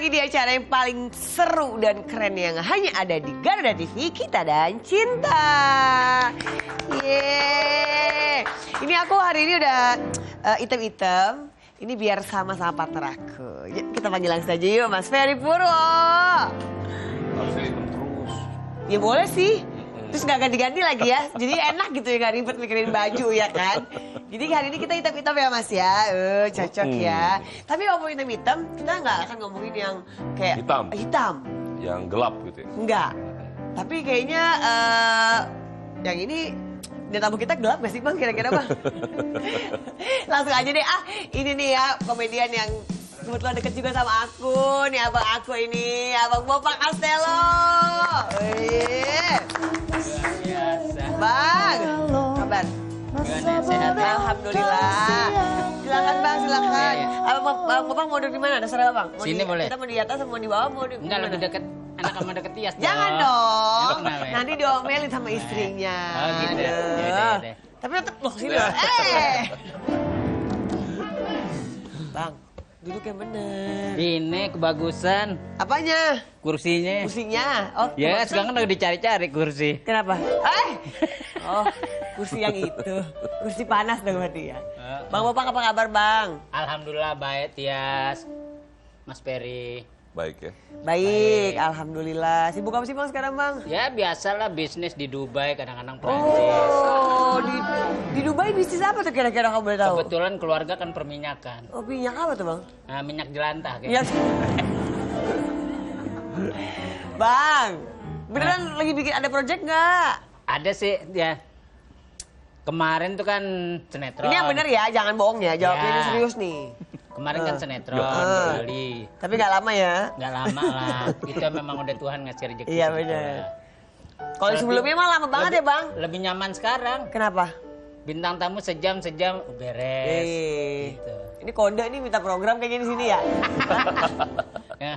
lagi di acara yang paling seru dan keren yang hanya ada di Garuda TV, Kita dan Cinta. Yeay. Ini aku hari ini udah item-item. Ini biar sama-sama partner aku. Yuk, kita panggil langsung saja yuk, Mas Ferry Purwo. Harusnya hitam terus. Ya boleh sih. Terus gak ganti-ganti lagi ya. Jadi enak gitu ya, gak ribet mikirin baju ya kan. Jadi hari ini kita hitam-hitam ya Mas ya. Cocok ya. Tapi ngomongin hitam-hitam, kita gak akan ngomongin yang kayak hitam. Yang gelap gitu ya? Enggak. Tapi kayaknya yang ini dan tamu kita gelap gak sih Bang kira-kira Bang? Langsung aja deh. Ini nih ya komedian yang kebetulan deket juga sama aku. Nih abang aku ini, Abang Bopak Castello. Bang, kabar? Sehat ya? Alhamdulillah. Silakan Bang, silakan. Abang Bopak mau duduk di mana? Terserah Bang. Mau Sini boleh. Kita mau di atas, mau di bawah, mau di Enggak, lebih dekat. Anak sama deket Tias. Jangan dong. Kenapa ya? Nanti diomelin sama istrinya. Oh gitu. Aduh. Yaudah. Tapi tetap loh sini. Bang, duduk yang bener. Ini kebagusan Apanya? kursinya. Kursinya. Oh, Ya, kebagusan. sekarang kan lagi dicari-cari kursi. Kenapa? Oh, kursi yang itu. Kursi panas dong berarti ya. Bang Bapak apa kabar Bang? Alhamdulillah baik Tias. Mas Ferry. Baik ya? Baik, alhamdulillah. Sibuk apa sih Bang sekarang Bang? Ya biasalah bisnis di Dubai, kadang-kadang Prancis. Oh, di Dubai bisnis apa tuh kira-kira kamu boleh tahu? Kebetulan keluarga kan perminyakan. Oh, minyak apa tuh Bang? Nah, minyak jelantah Iya. kayak. Bang, beneran lagi bikin ada project nggak? Ada sih ya. Kemarin tuh kan sinetron. Ini yang bener ya, jangan bohong ya. Jawabnya ini Ya. serius nih. Kemarin kan sinetron di Bali. Tapi nggak lama ya. Nggak lama lah. Itu memang udah Tuhan ngasih rezeki. Iya, segitu bener. lah. Kalau Lebih- sebelumnya mah lama banget ya Bang. Lebih nyaman sekarang. Kenapa? Bintang tamu sejam beres. Gitu. Ini kode nih minta program kayak gini sini ya. Ya,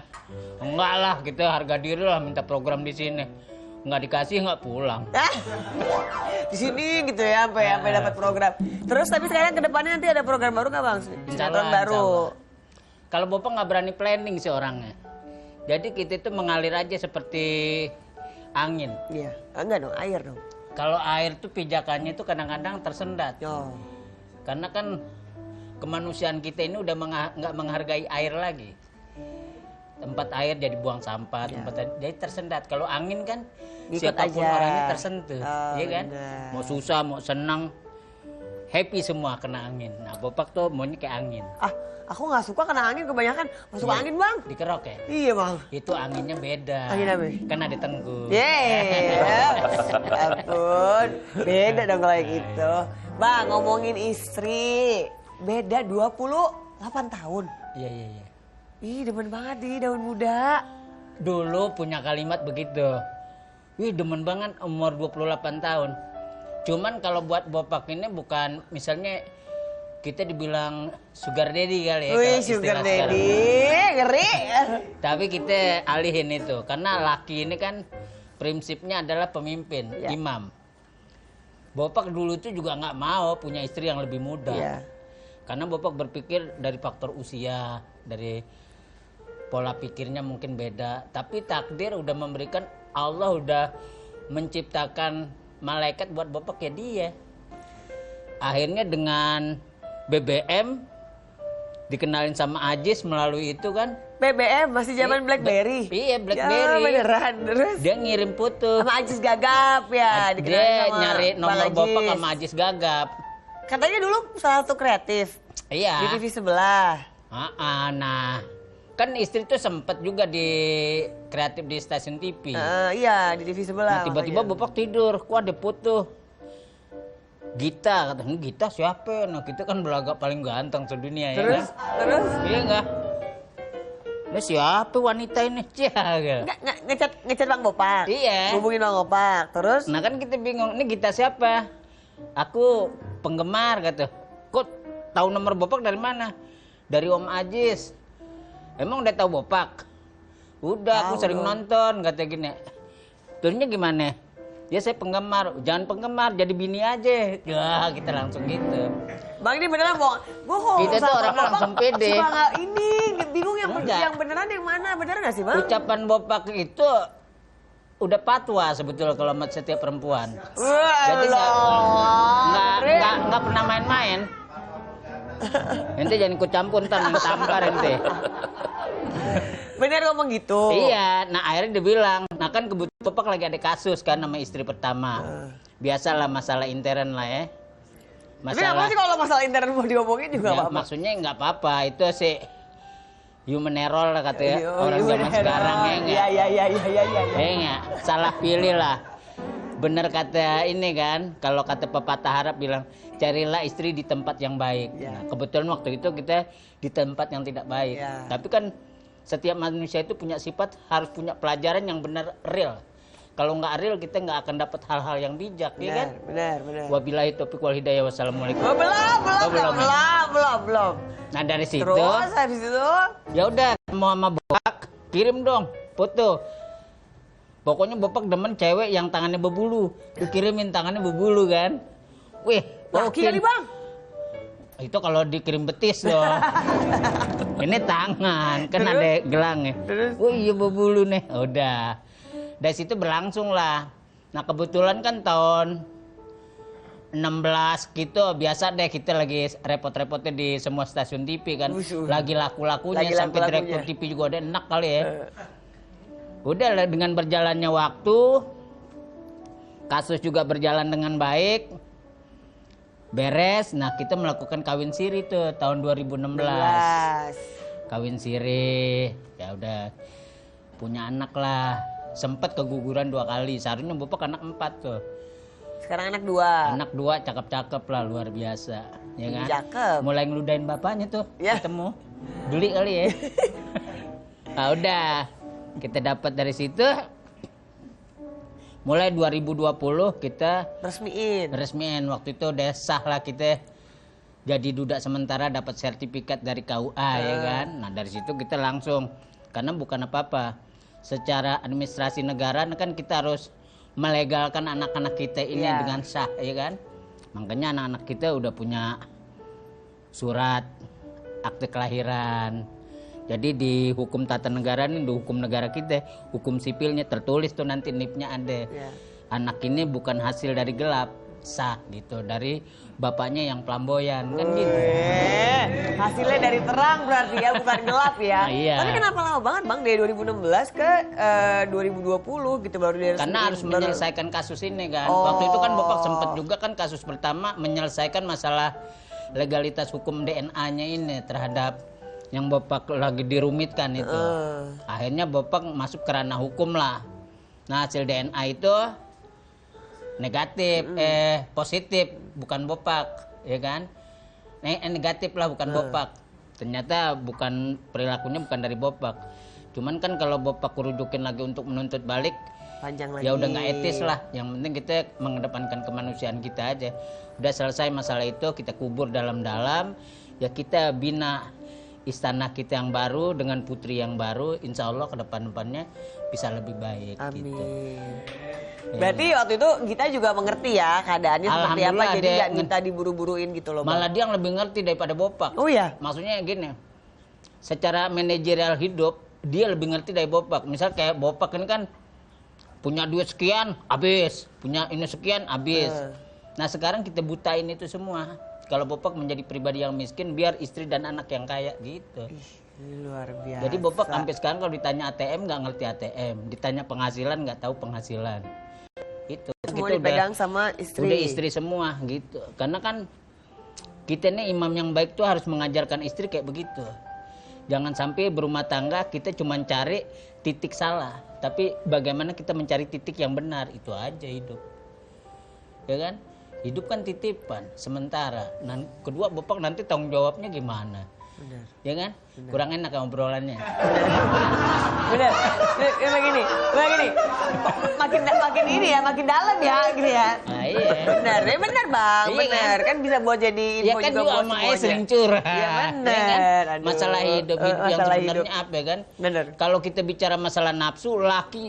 enggak lah, kita harga diri lah minta program di sini. Nggak dikasih nggak pulang. Di sini gitu ya sampai dapat program. Terus tapi sekarang ke depannya nanti ada program baru nggak Bang? Sinetron baru. Insyaallah. Kalau Bapak nggak berani planning sih orangnya. Jadi kita itu mengalir aja seperti angin. Iya. Enggak dong, air dong. Kalau air tuh pijakannya itu kadang-kadang tersendat. Oh. Karena kan kemanusiaan kita ini udah nggak menghargai air lagi. Tempat air jadi buang sampah, tempat air jadi tersendat. Kalau angin kan Ngikut siapapun aja. orangnya tersentuh, Oh, iya kan? benar. Mau susah, mau senang, happy semua kena angin. Nah, Bopak tuh maunya kayak angin. Aku nggak suka kena angin kebanyakan. Masuk angin Bang. Dikerok ya? Iya Bang. Itu anginnya beda. Angin apa? Kan ada tengku. Ampun. Beda dong kalau yang gitu. Bang, ngomongin istri. Beda 28 tahun. Iya, iya, iya. Ih, demen banget nih daun muda. Dulu punya kalimat begitu. Wih, demen banget umur 28 tahun. Cuman kalau buat Bopak ini bukan misalnya kita dibilang sugar daddy kali ya. Wih, kalau sugar istilah sekarang. daddy. Ngeri. Tapi kita alihin itu. Karena laki ini kan prinsipnya adalah pemimpin, Ya. imam. Bopak dulu itu juga nggak mau punya istri yang lebih muda. Iya. Karena Bopak berpikir dari faktor usia, dari pola pikirnya mungkin beda. Tapi takdir udah memberikan, Allah udah menciptakan malaikat buat Bopak ya dia. Akhirnya dengan BBM dikenalin sama Ajis melalui itu kan. BBM masih zaman BlackBerry. Iya, Ya, BlackBerry. beneran. Terus Dia ngirim foto. sama Ajis Gagap ya. dikenalin Dia sama nyari Bang nomor Bopak Ajis. sama Ajis Gagap. Katanya dulu salah satu kreatif Iya. di TV sebelah. Nah, kan istri tuh sempet juga di kreatif di stasiun TV. Iya di TV sebelah. Nah, tiba-tiba makanya. Bopak tidur, kok ada foto Gita, katanya Gita siapa? Nah, kita kan belagak paling ganteng sedunia ya Terus, kan? terus Iya enggak? Ini siapa wanita ini? Ciaga. ngecat Bang Bopak. Iya. Hubungin Bang Bopak. Terus Nah kan kita bingung, ini Gita siapa? Aku penggemar kata. Kok tahu nomor Bopak dari mana? Dari Om Ajis. Emang udah tahu Bopak? Udah, aku Tahu sering dong. nonton kata gini. Turunnya gimana? Ya saya penggemar, jangan penggemar, jadi bini aja. Ya kita langsung gitu. Bang ini beneran bohong. Gue kok Kita tuh orang langsung pede. Suka nggak ini bingung Enggak. yang beneran yang mana? Bener nggak sih bang? Ucapan bopak itu udah patwa sebetulnya kalau sama setiap perempuan. Wah, Jadi nggak pernah main-main. Ente jangan ikut campur ntar yang tampar ente. Bener ngomong gitu. Iya, nah akhirnya dia bilang, nah kan kebetulan Bapak lagi ada kasus kan sama istri pertama. Biasalah masalah intern lah ya. Tapi apa sih kalau masalah internet mau diomongin juga ya, apa-apa? maksudnya nggak apa-apa, itu sih human error lah katanya Iya, orang human zaman error. sekarang ya nggak? Iya. Nggak? Salah pilih lah. Bener kata ini kan, kalau kata pepatah Arab bilang, carilah istri di tempat yang baik. Ya. Nah, kebetulan waktu itu kita di tempat yang tidak baik. Ya. Tapi kan setiap manusia itu punya sifat, harus punya pelajaran yang benar real. Kalau nggak real, kita nggak akan dapat hal-hal yang bijak, ya kan? Benar. Wabillahi taufiq wal hidayah, wassalamualaikum. Oh, belum. Nah dari situ, Terus habis itu ya udah mau sama Bopak, kirim dong foto. Pokoknya Bopak demen cewek yang tangannya berbulu, dikirimin tangannya berbulu kan. Wih, laki kali bang. Itu kalau dikirim betis dong. Ini tangan, kan ada gelangnya. Oh iya berbulu nih. Udah. Dari situ berlangsung lah. Nah kebetulan kan tahun 16 gitu biasa deh kita lagi repot-repotnya di semua stasiun TV kan. Lagi laku-lakunya sampai direktur TV juga ada enak kali ya. Udah lah dengan berjalannya waktu, kasus juga berjalan dengan baik. Beres, nah kita melakukan kawin siri tuh tahun 2016. Kawin siri, ya udah punya anak lah. Sempet keguguran 2 kali, seharusnya Bapak anak 4 tuh. Sekarang anak 2. Anak 2 cakep-cakep lah, luar biasa, ya kan? Cakep. Mulai ngeludahin bapaknya tuh, Ya. ketemu, geli kali ya. Nah udah, kita dapat dari situ. Mulai 2020 kita resmiin. Waktu itu udah sah lah kita jadi duda sementara, dapat sertifikat dari KUA ya kan. Nah dari situ kita langsung, karena bukan apa-apa, secara administrasi negara kan kita harus melegalkan anak-anak kita ini dengan sah ya kan. Makanya anak-anak kita udah punya surat akte kelahiran. Jadi di hukum tata negara ini, di hukum negara kita, hukum sipilnya tertulis tuh nanti NIP-nya ada. Anak ini bukan hasil dari gelap, sah gitu, dari bapaknya yang flamboyan kan gitu. Hasilnya dari terang berarti ya, bukan gelap ya. Nah, iya. Tapi kenapa lama banget bang dari 2016 ke 2020 gitu baru diresmiin? Karena harus menyelesaikan kasus ini kan. Waktu itu kan Bapak sempat juga kan kasus pertama menyelesaikan masalah legalitas hukum DNA-nya ini terhadap yang Bapak lagi dirumitkan itu. Akhirnya Bapak masuk ke ranah hukum lah. Nah hasil DNA itu negatif, positif, bukan Bapak, ya kan? Negatif lah, bukan Bapak. Ternyata bukan, perilakunya bukan dari Bapak. Cuman kan kalau Bapak rujukin lagi untuk menuntut balik, panjang lagi. Ya udah nggak etis lah. Yang penting kita mengedepankan kemanusiaan kita aja. Udah selesai masalah itu, kita kubur dalam-dalam. Ya kita bina istana kita yang baru dengan putri yang baru, insya Allah ke depan-depannya bisa lebih baik. Amin. Gitu. Berarti waktu itu kita juga mengerti ya keadaannya seperti apa, jadi nggak minta diburu-buruin gitu loh. Malah dia yang lebih ngerti daripada Bapak. Oh iya? Maksudnya gini, secara manajerial hidup dia lebih ngerti dari Bapak. Misal kayak Bapak ini kan punya duit sekian, habis. Punya ini sekian, habis. Nah sekarang kita butain itu semua. Kalau Bapak menjadi pribadi yang miskin, biar istri dan anak yang kaya gitu. Luar biasa. Jadi Bapak sampai sekarang kalau ditanya ATM nggak ngerti ATM, ditanya penghasilan nggak tahu penghasilan. Itu semua gitu dipegang sama istri. Udah istri semua gitu. Karena kan kita ini imam yang baik tuh harus mengajarkan istri kayak begitu. Jangan sampai berumah tangga kita cuma cari titik salah, tapi bagaimana kita mencari titik yang benar, itu aja hidup. Ya kan? Hidup kan titipan sementara. Nah, kedua Bapak nanti tanggung jawabnya gimana? Benar. Ya kan? Benar. Kurang enak obrolannya. Benar. Begini. Makin ini ya, makin dalam ya, gini ya. Nah, iya. Benar bang, Iya, benar kan bisa buat jadi info ya kan juga buat sama semuanya. sering curhat. Iya benar. Ya kan? Masalah hidup yang masalah sebenarnya hidup. apa ya kan? Benar. Kalau kita bicara masalah nafsu, laki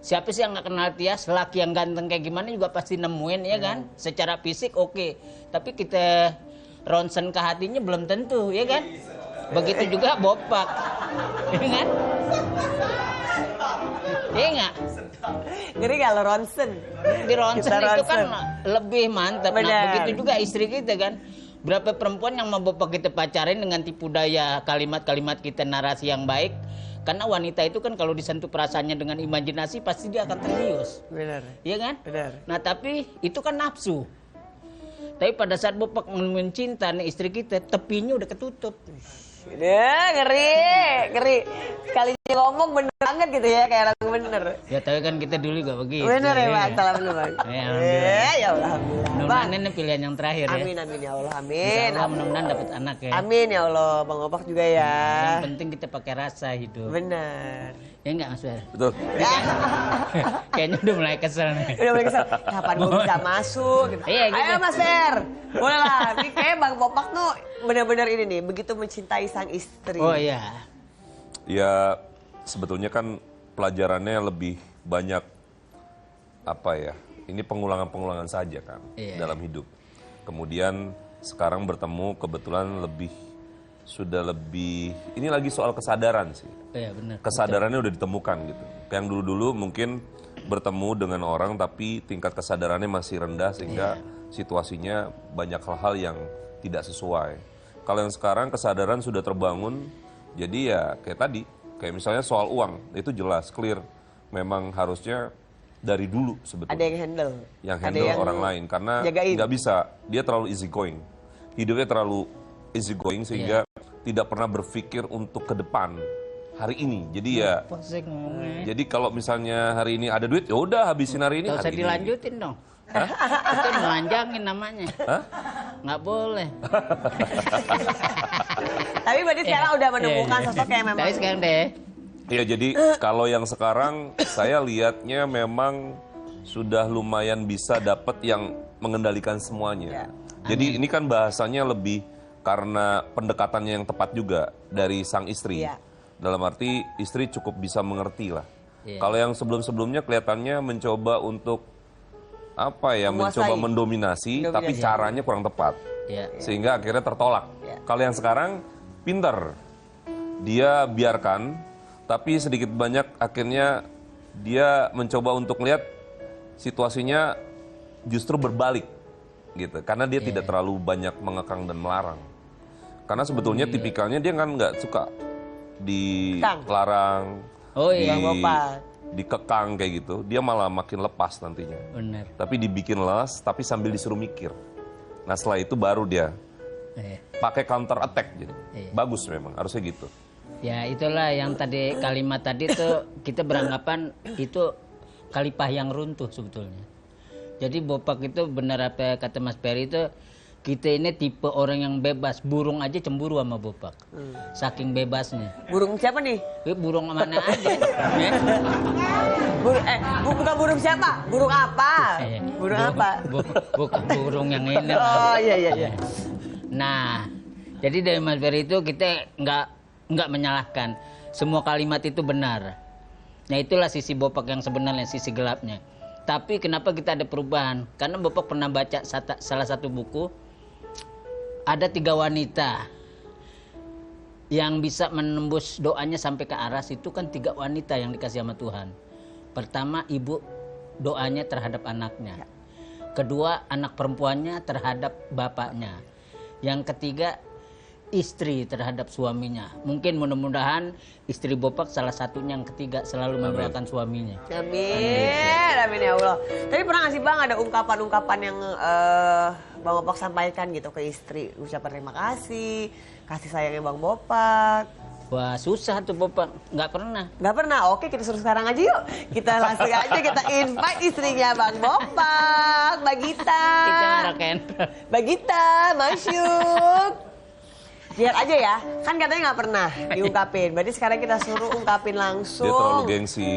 siapa sih yang nggak kenal Tias? Laki yang ganteng kayak gimana juga pasti nemuin ya kan? Secara fisik oke. Tapi kita ronsen ke hatinya belum tentu, ya kan? Begitu juga Bopak, ya kan? Iya nggak? Ngeri kalau ronsen. Di ronsen Kita itu kan ronsen. lebih mantap. Nah, Benar. begitu juga istri kita kan. Berapa perempuan yang mau Bapak kita pacarin dengan tipu daya kalimat-kalimat kita narasi yang baik. Karena wanita itu kan kalau disentuh perasaannya dengan imajinasi pasti dia akan terbius. Benar. Iya kan? Benar. Nah tapi itu kan nafsu. Tapi pada saat Bapak mencinta nih istri kita, tepinya udah ketutup. Ngeri. Sekali ngomong bener banget gitu ya, kayak orang bener. Ya tapi kan kita dulu gak begitu. Bener ya Bang, salah bener Bang. Ya, alhamdulillah. Ya Allah, alhamdulillah. Bang, Mudah-mudahan ini pilihan yang terakhir ya. amin ya Allah, Insya amin. Allah mudah-mudahan dapat anak ya. Amin ya Allah, Bang Opak juga ya. Yang penting kita pakai rasa hidup. Benar. Ya enggak Mas Fer? Betul. Kayaknya udah mulai kesel nih. Udah mulai kesel, kapan gue bisa masuk gitu. Iya, gitu. Ayo Mas Fer, boleh lah. Ini kayak Bang Opak tuh bener-bener ini nih, begitu mencintai sang istri. Oh iya. Ya sebetulnya kan pelajarannya lebih banyak apa ya? Ini pengulangan-pengulangan saja kan Iya. dalam hidup. Kemudian sekarang bertemu kebetulan sudah lebih ini lagi soal kesadaran sih. Iya benar. Kesadarannya udah ditemukan gitu. Yang dulu-dulu mungkin bertemu dengan orang tapi tingkat kesadarannya masih rendah sehingga situasinya banyak hal-hal yang tidak sesuai. Kalau yang sekarang kesadaran sudah terbangun, jadi ya kayak tadi, kayak misalnya soal uang, itu jelas, clear. Memang harusnya dari dulu sebetulnya. Ada yang handle. Yang Ada handle orang lain, karena jagain. nggak bisa, dia terlalu easy going. Hidupnya terlalu easy going sehingga tidak pernah berpikir untuk ke depan hari ini. Jadi ya, Pusing ngomongnya. jadi kalau misalnya hari ini ada duit, ya udah habisin hari ini. Gak usah hari ini. dilanjutin dong. Itu melanjangin namanya. Hah? Nggak boleh. Tapi berarti sekarang udah menemukan Iya. sosok yang memang. Tapi sekarang deh. Ya jadi kalau yang sekarang saya lihatnya memang sudah lumayan bisa dapat yang mengendalikan semuanya. Jadi ini kan bahasanya lebih karena pendekatannya yang tepat juga dari sang istri. Iya. Dalam arti istri cukup bisa mengerti lah. Iya. Kalau yang sebelum-sebelumnya kelihatannya mencoba untuk apa ya, Menguasai. mencoba mendominasi, tapi caranya kurang tepat. Iya. Sehingga akhirnya tertolak. Iya. Kalau yang sekarang pinter, dia biarkan, tapi sedikit banyak akhirnya dia mencoba untuk melihat situasinya justru berbalik, gitu. Karena dia tidak terlalu banyak mengekang dan melarang. Karena sebetulnya tipikalnya dia kan nggak suka dilarang, Oh iya. Bang Bopak. dikekang kayak gitu. Dia malah makin lepas nantinya. Benar. Tapi dibikin les, tapi sambil disuruh mikir. Nah setelah itu baru dia Iya. pakai counter attack gitu. Iya. Bagus memang, harusnya gitu. Ya itulah yang tadi kalimat tadi tuh kita beranggapan itu kalipah yang runtuh sebetulnya. Jadi Bopak itu benar apa kata Mas Peri itu, kita ini tipe orang yang bebas. Burung aja cemburu sama Bopak. Saking bebasnya. Burung siapa nih? Burung mana aja. Ya. Bukan burung siapa? Burung apa? Eh, Burung apa? Bukan burung yang ini. Oh iya. Nah, jadi dari Mas Ferry itu kita nggak menyalahkan. Semua kalimat itu benar. Nah itulah sisi Bopak yang sebenarnya, sisi gelapnya. Tapi kenapa kita ada perubahan? Karena Bapak pernah baca salah satu buku, ada 3 wanita yang bisa menembus doanya sampai ke aras. Itu kan 3 wanita yang dikasih sama Tuhan. Pertama, ibu doanya terhadap anaknya. Kedua, anak perempuannya terhadap bapaknya. Yang ketiga, istri terhadap suaminya. Mungkin mudah-mudahan istri Bopak salah satunya yang ketiga selalu membelakan suaminya. Amin ya Allah. Tapi pernah nggak sih Bang ada ungkapan-ungkapan yang Bang Bopak sampaikan gitu ke istri? Ucapan terima kasih sayangnya Bang Bopak. Wah susah tuh Bopak, nggak pernah. Nggak pernah? Oke kita suruh sekarang aja yuk. Kita langsung aja kita invite istrinya Bang Bopak, Mbak Gita. Kita marah kendor. Mbak Gita, masuk. Lihat aja ya, kan katanya nggak pernah diungkapin. Berarti sekarang kita suruh ungkapin langsung. Dia terlalu gengsi.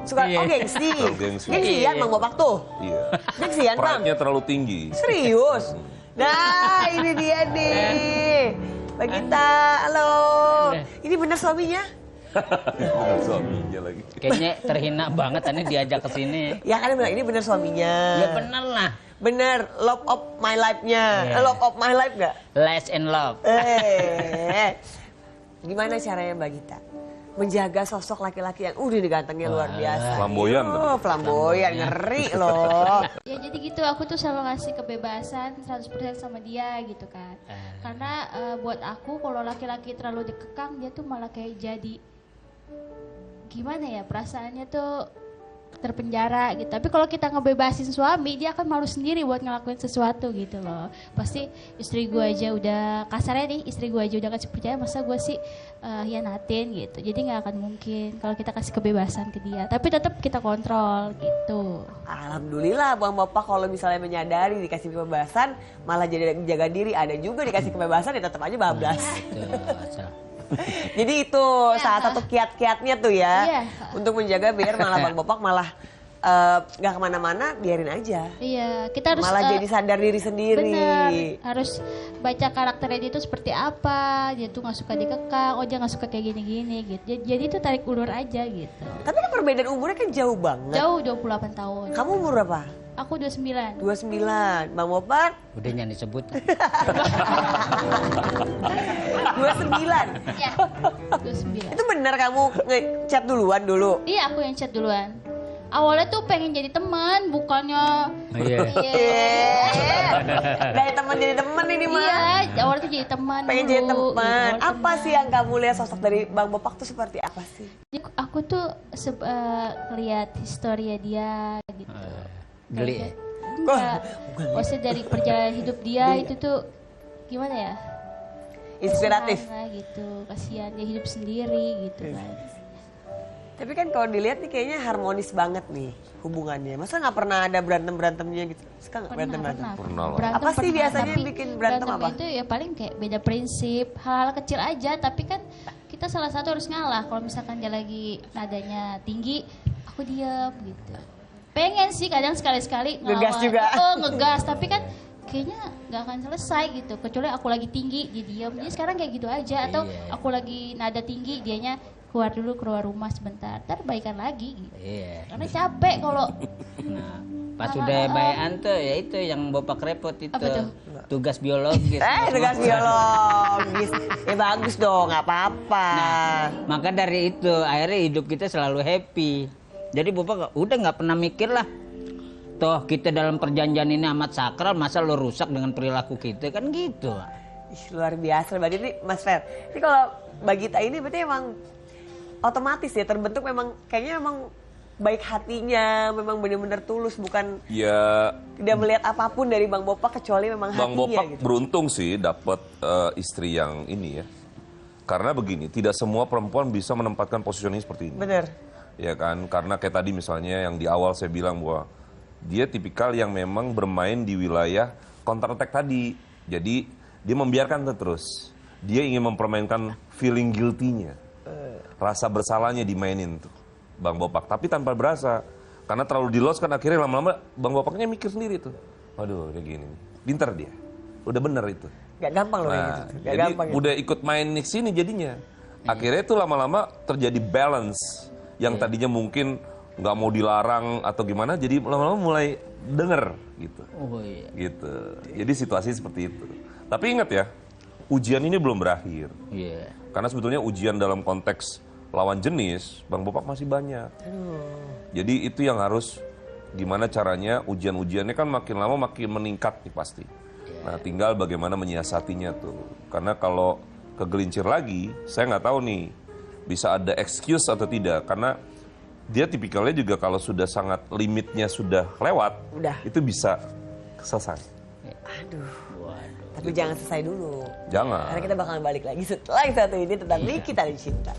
Suka, Iya. oh gengsi. Terlalu gengsi. Gengsian Bang Bopak tuh. Iya. Gengsian Bang. Pride-nya terlalu tinggi. Serius? Nah, ini dia nih. Mbak Gita, halo. Ini bener suaminya? Bener suaminya lagi. Kayaknya terhina banget aneh diajak ke sini. Ya kan dia bilang ini bener suaminya. Ya bener lah. Bener, love of my life-nya. Iya. Love of my life gak? Less and love. Gimana caranya Mbak Gita menjaga sosok laki-laki yang udah digantengnya luar biasa? Flamboyan. Oh, flamboyan, ngeri loh. Ya jadi gitu, aku tuh selalu ngasih kebebasan 100% sama dia gitu kan. Karena buat aku kalau laki-laki terlalu dikekang dia tuh malah kayak jadi gimana ya, perasaannya tuh terpenjara gitu. Tapi kalau kita ngebebasin suami, dia akan malu sendiri buat ngelakuin sesuatu gitu loh. Pasti istri gue aja udah kasarnya nih, istri gue aja udah kasih percaya, masa gue sih hianatin gitu. Jadi nggak akan mungkin kalau kita kasih kebebasan ke dia. Tapi tetap kita kontrol gitu. Alhamdulillah Bang Bapak kalau misalnya menyadari dikasih kebebasan malah jadi jaga diri. Ada juga dikasih kebebasan ya tetap aja bablas. Jadi itu salah satu kiat-kiatnya tuh ya. Iya. Untuk menjaga biar malah Bang Bapak malah gak kemana-mana, biarin aja. Iya, kita harus Malah jadi sadar diri sendiri. bener, harus baca karakternya dia itu seperti apa. Dia tuh nggak suka dikekang, oh dia nggak suka kayak gini-gini gitu. Jadi itu tarik ulur aja gitu. Tapi kan perbedaan umurnya kan jauh banget. Jauh 28 tahun. Kamu umur berapa? Aku 29. 29. Bang Bapak? Udah jangan disebut. 29. Iya. 29. Itu benar kamu ngechat duluan dulu? Iya, aku yang chat duluan. Awalnya tuh pengen jadi teman, bukannya Iya. Dari teman jadi teman ini mah. Iya, awalnya tuh jadi teman Pengen dulu, jadi teman. gitu, Apa sih yang kamu lihat sosok dari Bang Bopak tuh seperti apa sih? Jadi aku tuh lihat historia dia gitu. Geli ya? Enggak. Maksudnya dari perjalanan hidup dia itu tuh gimana ya? Inspiratif. Kasihan lah gitu, kasihan dia hidup sendiri gitu kan. Tapi kan kalau dilihat nih kayaknya harmonis banget nih hubungannya. Masa nggak pernah ada berantem-berantemnya gitu? Suka nggak berantem-berantem? Pernah lah. Berantem Apa sih pernah, biasanya yang tapi bikin berantem apa? itu ya paling kayak beda prinsip, hal-hal kecil aja. Tapi kan kita salah satu harus ngalah. Kalau misalkan dia lagi nadanya tinggi, aku diam gitu. Pengen sih kadang sekali-sekali Ngegas ngelawan. juga. Oh, ngegas, tapi kan kayaknya nggak akan selesai gitu. Kecuali aku lagi tinggi, dia diam. Jadi sekarang kayak gitu aja. Atau Iya. aku lagi nada tinggi, dianya keluar dulu, keluar rumah sebentar. Ntar baikan lagi gitu. Iya. Karena capek kalau Nah, pas udah bayan tuh ya itu yang bapak repot itu. Apa tuh? Tugas biologis. Tugas biologis. Ya bagus dong, nggak apa-apa. Maka dari itu akhirnya hidup kita selalu happy. Jadi bapak udah nggak pernah mikir lah. Toh kita dalam perjanjian ini amat sakral, masa lo rusak dengan perilaku kita kan gitu. Ih, luar biasa. Berarti ini Mas Fer. Ini kalau Mbak Gita ini berarti emang otomatis ya terbentuk memang kayaknya memang baik hatinya, memang benar-benar tulus, bukan Ya, tidak melihat apapun dari Bang Bopak kecuali memang Bang hatinya Bopak gitu. beruntung sih dapat istri yang ini ya. Karena begini, tidak semua perempuan bisa menempatkan positioning seperti ini. Bener. Ya kan, karena kayak tadi misalnya yang di awal saya bilang bahwa dia tipikal yang memang bermain di wilayah counter attack tadi. Jadi dia membiarkan itu terus. Dia ingin mempermainkan feeling guilty-nya. Rasa bersalahnya dimainin tuh Bang Bopak, tapi tanpa berasa. Karena terlalu di-loss kan akhirnya lama-lama Bang Bopaknya mikir sendiri tuh. Waduh, kayak gini. Pinter dia. Udah bener itu. Gak gampang loh kayak Nah, gitu. Gak jadi gampang. udah ikut main di sini jadinya. Akhirnya itu lama-lama terjadi balance. Yang tadinya mungkin nggak mau dilarang atau gimana, jadi lama-lama mulai denger gitu. Oh iya. Gitu. Jadi situasi seperti itu. Tapi ingat ya, ujian ini belum berakhir. Iya. Karena sebetulnya ujian dalam konteks lawan jenis, Bang Bopak masih banyak. Jadi itu yang harus gimana caranya ujian-ujiannya kan makin lama makin meningkat nih pasti. Nah tinggal bagaimana menyiasatinya tuh. Karena kalau kegelincir lagi, saya nggak tahu nih bisa ada excuse atau tidak. Karena dia tipikalnya juga kalau sudah sangat limitnya sudah lewat, Udah. itu bisa selesai. Aduh. Tapi jangan selesai dulu. Jangan. Karena kita bakalan balik lagi setelah yang satu ini tentang Nikita dan Cinta.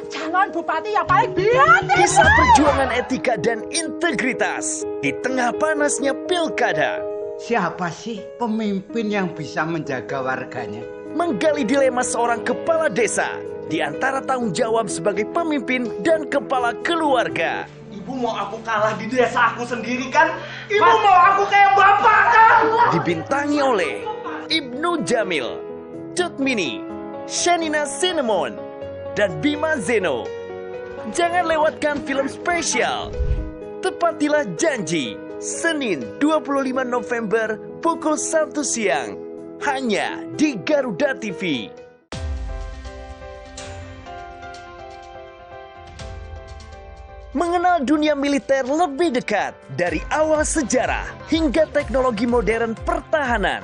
Calon bupati yang paling biadab. Kisah perjuangan etika dan integritas di tengah panasnya pilkada. Siapa sih pemimpin yang bisa menjaga warganya? Menggali dilema seorang kepala desa di antara tanggung jawab sebagai pemimpin dan kepala keluarga. Ibu mau aku kalah di desa aku sendiri kan? Ibu mau aku kayak bapak kan? Dibintangi oleh Ibnu Jamil, Cut Mini, Shanina Cinnamon, dan Bima Zeno. Jangan lewatkan film spesial Tepatilah Janji, Senin 25 November pukul 1 siang, hanya di Garuda TV. Mengenal dunia militer lebih dekat dari awal sejarah hingga teknologi modern pertahanan.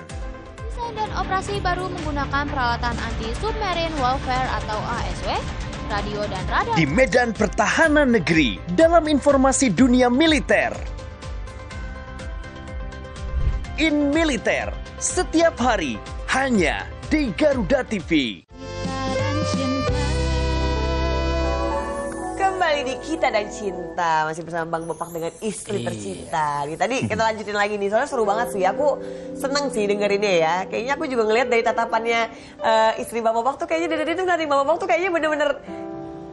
Desain dan operasi baru menggunakan peralatan anti-submarine warfare atau ASW, radio dan radar. Di medan pertahanan negeri dalam informasi dunia militer. In Militer, setiap hari hanya di Garuda TV. Kembali di Kita dan Cinta, masih bersama Bang Bopak dengan istri tercinta. Tadi kita lanjutin lagi nih, soalnya seru banget sih. Aku seneng sih dengerinnya ya. Kayaknya aku juga ngeliat dari tatapannya istri Bang Bopak tuh kayaknya dari itu ngeliatin Bang Bopak tuh kayaknya bener-bener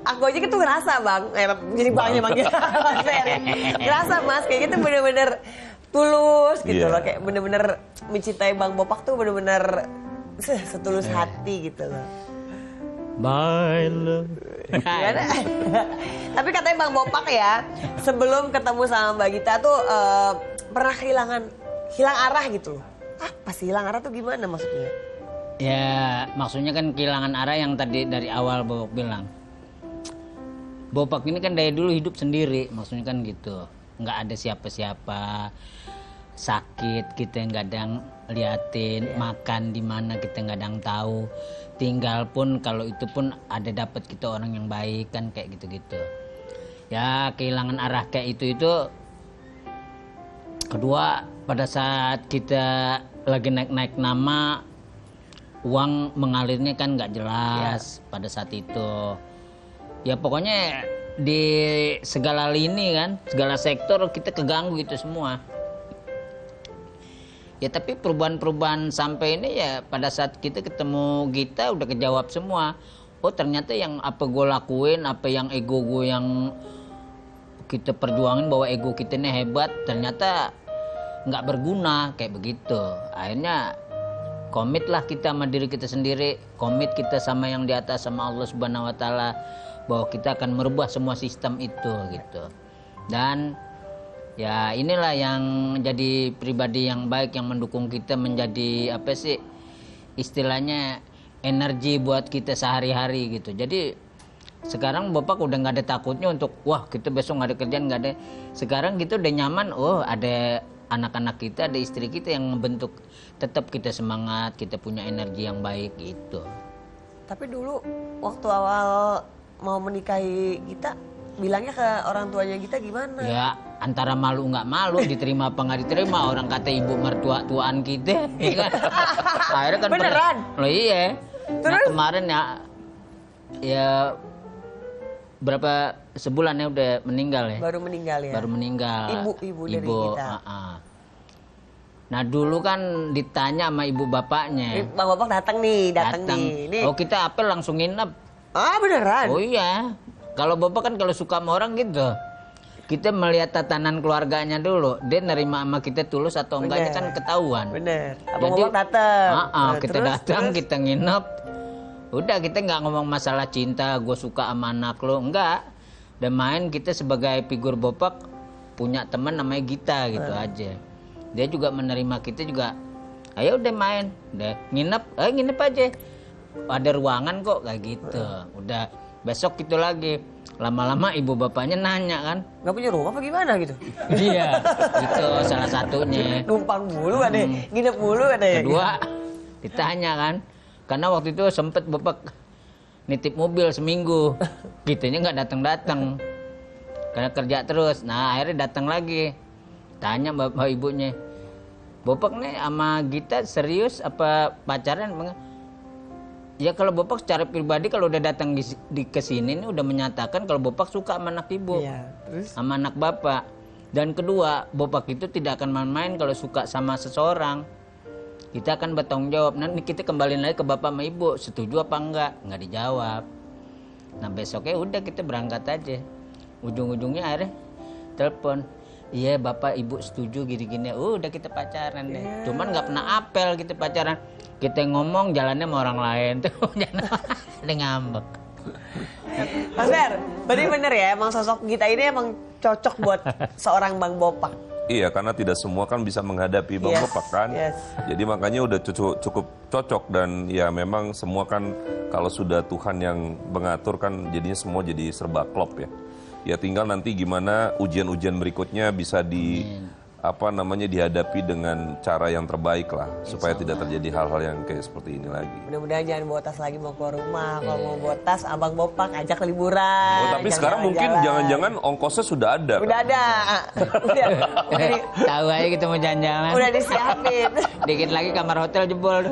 aku aja gitu ngerasa Bang. Jadi Bangnya manggil Mas Ferry. Ngerasa Mas, kayaknya tuh bener-bener tulus gitu loh. Kayak bener-bener mencintai Bang Bopak tuh bener-bener setulus hati gitu loh. My love. Tapi katanya Bang Bopak ya, sebelum ketemu sama Mbak Gita tuh pernah hilang arah gitu loh. Apa sih hilang arah tuh gimana maksudnya? Ya maksudnya kan kehilangan arah yang tadi dari awal Bopak bilang. Bopak ini kan dari dulu hidup sendiri, maksudnya kan gitu. Nggak ada siapa-siapa, sakit kita nggak ada yang liatin, makan di mana kita nggak ada yang tahu. Tinggal pun kalau itu pun ada dapat kita orang yang baik kan kayak gitu-gitu. Ya kehilangan arah kayak itu. Kedua pada saat kita lagi naik-naik nama, uang mengalirnya kan nggak jelas pada saat itu. Ya pokoknya di segala lini kan, segala sektor kita keganggu itu semua. Ya tapi perubahan-perubahan sampai ini ya pada saat kita ketemu Gita udah kejawab semua. Oh ternyata yang apa gue lakuin, apa yang ego gue yang kita perjuangin bahwa ego kita ini hebat, ternyata nggak berguna kayak begitu. Akhirnya komit lah kita sama diri kita sendiri, komit kita sama yang di atas, sama Allah Subhanahu Wa Taala, bahwa kita akan merubah semua sistem itu gitu. Dan ya inilah yang jadi pribadi yang baik yang mendukung kita menjadi apa sih istilahnya energi buat kita sehari-hari gitu. Jadi sekarang Bapak udah nggak ada takutnya untuk wah kita besok nggak ada kerjaan, nggak ada. Sekarang gitu udah nyaman, oh ada anak-anak kita, ada istri kita yang membentuk, tetap kita semangat, kita punya energi yang baik gitu. Tapi dulu waktu awal mau menikahi Gita bilangnya ke orang tuanya Gita gimana? Ya antara malu nggak malu, diterima apa nggak diterima, orang kata ibu mertua tuaan kita, ya kan? Akhirnya kan beneran? Oh iya. Terus? Nah kemarin ya berapa sebulan ya udah meninggal ya? Baru meninggal ya? Baru meninggal. Ibu dari Gita. Nah dulu kan ditanya sama ibu bapaknya. Bang Bapak datang nih. Nih. Oh kita apel langsung nginep. Ah beneran? Oh iya. Kalau Bapak kan kalau suka sama orang gitu, kita melihat tatanan keluarganya dulu. Dia nerima sama kita tulus atau enggaknya kan ketahuan. Bener. Abang Bapak datang. Kita datang, kita nginep. Udah kita nggak ngomong masalah cinta, gue suka sama anak lo, enggak. Dan main kita sebagai figur Bapak punya teman namanya Gita gitu aja. Dia juga menerima kita juga. Ayo udah main, udah nginep aja. Ada ruangan kok kayak gitu. Udah besok gitu lagi. Lama-lama ibu bapaknya nanya kan. Gak punya rumah apa gimana gitu? Iya, itu salah satunya. Numpang mulu ada, nginep mulu ada ya. Kedua, ditanya kan. Karena waktu itu sempet Bapak nitip mobil seminggu. Kitanya nggak datang-datang. Karena kerja terus. Nah akhirnya datang lagi. Tanya bapak ibunya. Bapak nih sama Gita serius apa pacaran? Ya kalau Bapak secara pribadi kalau udah datang di kesini nih udah menyatakan kalau Bapak suka sama anak ibu, terus? Sama anak Bapak. Dan kedua, Bapak itu tidak akan main-main kalau suka sama seseorang. Kita akan bertanggung jawab. Nanti kita kembaliin lagi ke Bapak sama Ibu, setuju apa enggak? Enggak dijawab. Nah besoknya udah kita berangkat aja. Ujung-ujungnya akhirnya telepon. Iya bapak ibu setuju gini-gini, udah kita pacaran deh. Cuman nggak pernah apel kita pacaran. Kita ngomong jalannya sama orang lain tuh, ada ngambek. Mas Fer, berarti bener ya, emang sosok Gita ini emang cocok buat seorang Bang Bopak. Iya, karena tidak semua kan bisa menghadapi Bang Bopak kan. Jadi makanya udah cukup cocok dan ya memang semua kan kalau sudah Tuhan yang mengatur kan jadinya semua jadi serba klop ya. Ya tinggal nanti gimana ujian-ujian berikutnya bisa dihadapi dengan cara yang terbaik lah supaya tidak terjadi hal-hal yang kayak seperti ini lagi. Mudah-mudahan jangan bawa tas lagi mau keluar rumah. Kalau mau bawa tas Abang Bopak ajak liburan. Oh, tapi sekarang mungkin jangan-jangan ongkosnya sudah ada. Udah ada. Tahu aja kita mau jalan-jalan. Udah disiapin. Dikit lagi kamar hotel jebol.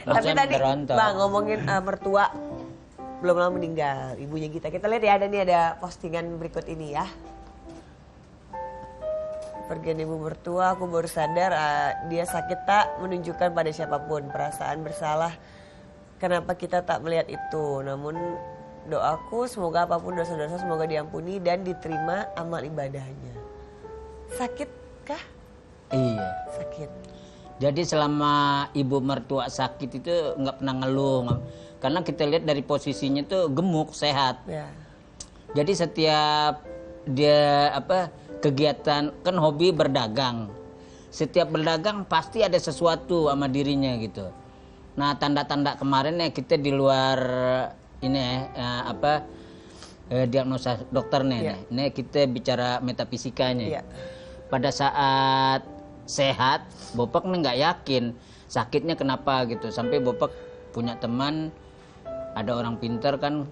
Tapi tadi Bang ngomongin mertua belum lama meninggal ibunya Gita. Kita lihat ya, ada postingan berikut ini ya. Pergian ibu mertua, aku baru sadar dia sakit tak menunjukkan pada siapapun perasaan bersalah. Kenapa kita tak melihat itu? Namun doaku semoga apapun dosa-dosa semoga diampuni dan diterima amal ibadahnya. Sakit kah? Iya. Sakit. Jadi selama ibu mertua sakit itu nggak pernah ngeluh. Karena kita lihat dari posisinya tuh gemuk, sehat. Ya. Jadi setiap dia kegiatan kan hobi berdagang. Setiap berdagang pasti ada sesuatu sama dirinya gitu. Nah, tanda-tanda kemarin ya kita di luar ini diagnosa dokternya nih. Ini kita bicara metafisikanya. Pada saat sehat, Bopak nih nggak yakin sakitnya kenapa gitu. Sampai Bopak punya teman, ada orang pintar kan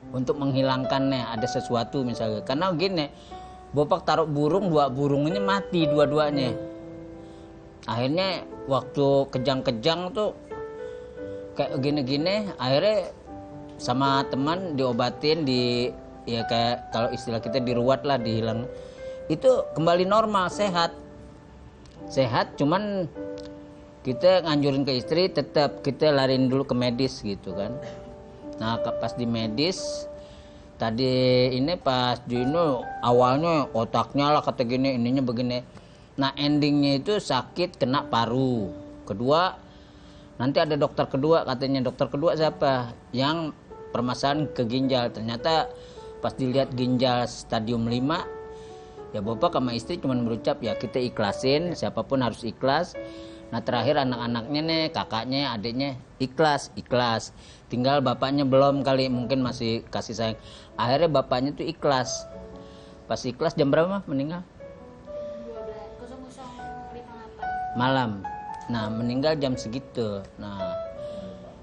untuk menghilangkannya, ada sesuatu misalnya. Karena gini, Bopak taruh burung, 2 burung ini mati dua-duanya. Akhirnya waktu kejang-kejang tuh kayak gini-gini, akhirnya sama teman diobatin kayak kalau istilah kita diruat lah, dihilang. Itu kembali normal, sehat. Sehat, cuman kita nganjurin ke istri tetap kita lariin dulu ke medis gitu kan. Nah pas di medis tadi ini pas di ini awalnya otaknya lah kata gini, ininya begini. Nah endingnya itu sakit kena paru. Kedua nanti ada dokter kedua, katanya dokter kedua siapa? Yang permasalahan ke ginjal. Ternyata pas dilihat ginjal stadium 5, ya Bopak sama istri cuma berucap ya kita ikhlasin, siapapun harus ikhlas. Nah terakhir anak-anaknya nih, kakaknya, adiknya ikhlas. Tinggal bapaknya belum kali, mungkin masih kasih sayang. Akhirnya bapaknya tuh ikhlas. Pas ikhlas jam berapa meninggal? 00.58 malam. Nah meninggal jam segitu. Nah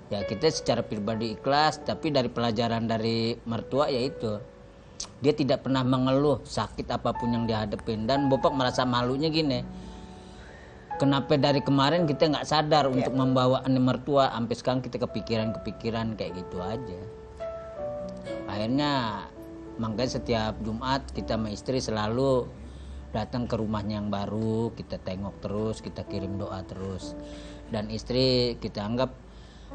ya kita secara pribadi ikhlas, tapi dari pelajaran dari mertua yaitu dia tidak pernah mengeluh sakit apapun yang dihadapin. Dan Bopak merasa malunya gini, kenapa dari kemarin kita nggak sadar untuk membawa mertua, sampai sekarang kita kepikiran kayak gitu aja. Akhirnya makanya setiap Jumat kita sama istri selalu datang ke rumahnya yang baru, kita tengok terus, kita kirim doa terus. Dan istri kita anggap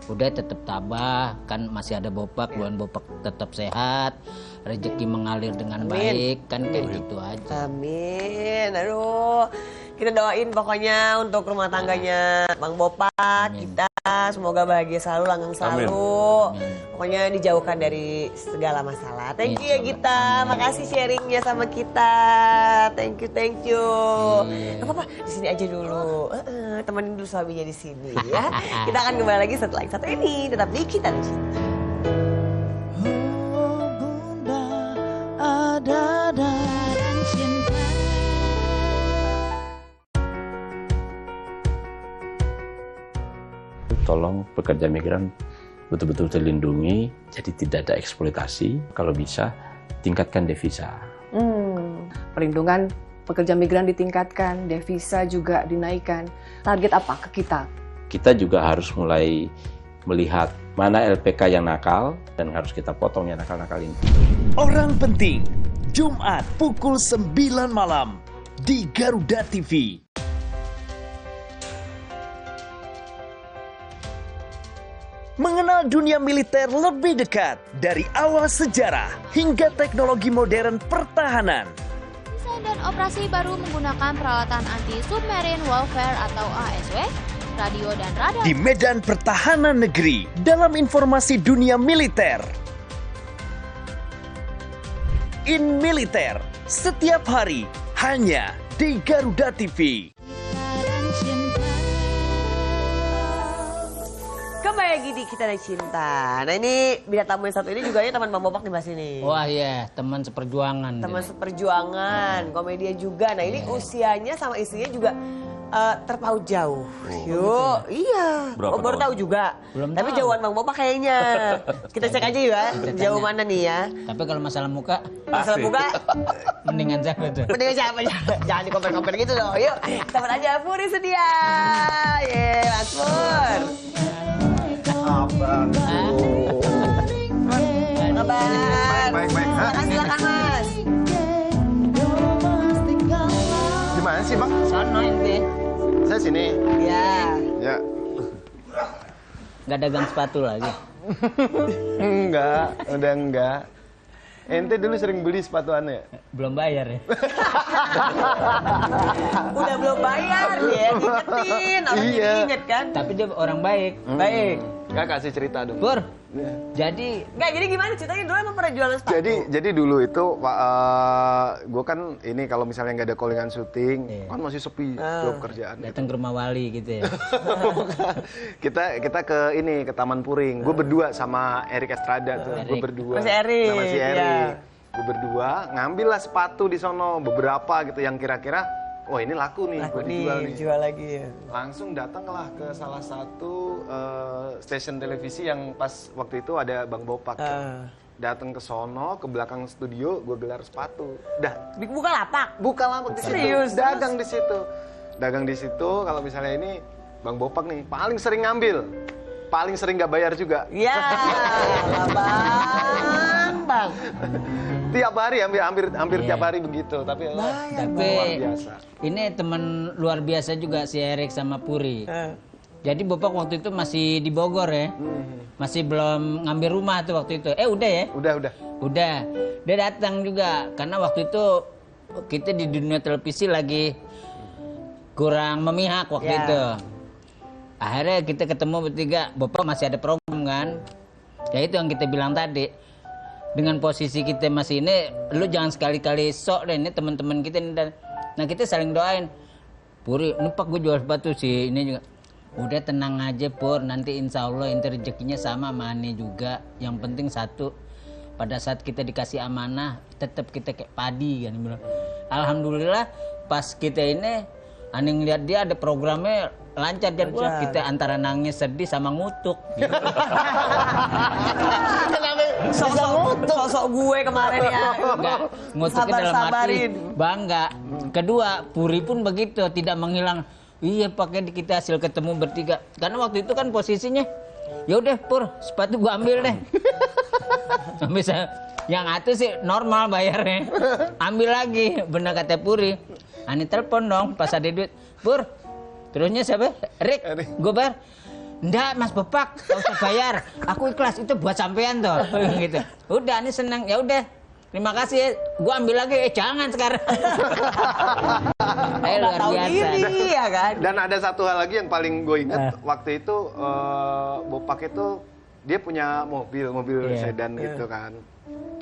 udah tetap tabah, kan masih ada Bopak, bulan Bopak tetap sehat, rezeki mengalir dengan baik, kan kayak gitu aja. Amin. Aduh, kita doain pokoknya untuk rumah tangganya Bang Bopak. Kita semoga bahagia selalu, langgeng selalu. Pokoknya dijauhkan dari segala masalah. Thank you ya Gita, makasih sharingnya sama kita. Thank you. Gak apa-apa, di sini aja dulu. Temenin dulu suaminya di sini ya. Kita akan kembali lagi setelah yang satu ini. Tetap di Kita di Cinta. Ada dan cinta. Tolong pekerja migran betul-betul terlindungi, jadi tidak ada eksploitasi. Kalau bisa, tingkatkan devisa. Perlindungan pekerja migran ditingkatkan, devisa juga dinaikkan. Target apa ke kita? Kita juga harus mulai melihat mana LPK yang nakal dan harus kita potong yang nakal-nakal ini. Orang Penting, Jumat pukul 9 malam di Garuda TV. Mengenal dunia militer lebih dekat dari awal sejarah hingga teknologi modern pertahanan. Desain dan operasi baru menggunakan peralatan anti-submarine warfare atau ASW, radio dan radar. Di medan pertahanan negeri dalam informasi dunia militer. In Militer, setiap hari hanya di Garuda TV. Kembali lagi di Kita dan Cinta. Nah ini bintang tamu yang satu ini juga teman Bang Bopak nih Mas ini. Wah iya, teman seperjuangan. Teman seperjuangan, komedian juga. Nah ini usianya sama istrinya juga terpaut jauh. Yuk, iya. Berapa Baru tahun? tahu juga. Belum Tapi tahu. jauhan Bang Bopak kayaknya. Kita cek aja ya, jauh mana nih ya. Tapi kalau masalah muka, Masalah buka, mendingan siapa tuh? mendingan siapa? Jangan di-compare gitu dong. Yuk, teman aja Puri sedia. Ye, Mas Pur. Abang. Kabar. Baik. Silakan Mas. Gimana sih bang? Sono ente. Saya sini. Ya. Ya. Gak dagang sepatu lagi. Enggak, udah enggak. Ente dulu sering beli sepatu aneh. Belum bayar ya. Udah belum bayar ya, ingetin. Orang Iya. inget kan. Tapi dia orang baik. Baik. Enggak kasih cerita dong. Pur, jadi Enggak, jadi gimana ceritanya dulu emang pernah jualan sepatu? Jadi dulu itu gue kan ini kalau misalnya nggak ada callingan syuting, kan masih sepi job kerjaan. datang ke rumah wali gitu ya. kita ke Taman Puring. Gue berdua sama Erik Estrada tuh. Gue berdua. Masih Erik, Sama si iya. Erik. Gue berdua ngambil lah sepatu di sono beberapa gitu yang kira-kira wah ini laku nih, Laku gue nih, dijual nih. jual lagi ya. Langsung datanglah ke salah satu stasiun televisi yang pas waktu itu ada Bang Bopak. Datang ke sono, ke belakang studio, gue gelar sepatu. Dah, Buka lapak. buka lapak di situ. Serius? Dagang di situ. Dagang di situ. Kalau misalnya ini Bang Bopak nih paling sering ngambil, paling sering nggak bayar juga. Ya, bang. Tiap hari hampir tiap hari begitu. Tapi Tapi luar biasa. ini teman luar biasa juga si Erik sama Puri. Jadi Bopak waktu itu masih di Bogor ya. Masih belum ngambil rumah tuh waktu itu. Udah ya? Udah. Udah. Dia datang juga karena waktu itu kita di dunia televisi lagi kurang memihak waktu itu. Akhirnya kita ketemu bertiga. Bopak masih ada program kan? Ya itu yang kita bilang tadi. Dengan posisi kita masih ini, lu jangan sekali-kali sok deh ini teman-teman kita ini. Nah kita saling doain. Puri, nupak gue jual sepatu sih ini juga. Udah tenang aja Pur, nanti insya Allah inti rezekinya sama Ani juga. Yang penting satu, pada saat kita dikasih amanah, tetap kita kayak padi kan. Alhamdulillah pas kita ini, Ani ngeliat dia ada programnya lancar jadwal. Kita antara nangis sedih sama ngutuk. Gitu. Sosok gue kemarin ya. Enggak, ngutuknya dalam arti bangga. Kedua, Puri pun begitu, tidak menghilang. Iya pakai kita hasil ketemu bertiga. Karena waktu itu kan posisinya, ya udah Pur, sepatu gua ambil deh. Bisa yang itu sih normal bayarnya. Ambil lagi, benar kata Puri. Ani telepon dong pas ada duit. Pur, terusnya siapa? Rick, gue bayar. Enggak Mas Bopak, gak usah bayar. Aku ikhlas, itu buat sampean tuh. Gitu. Udah, Ani senang. Ya udah, terima kasih ya. Gue ambil lagi. Jangan sekarang. Luar biasa. Ya kan? Dan ada satu hal lagi yang paling gue ingat waktu itu Bopak itu dia punya mobil sedan gitu kan.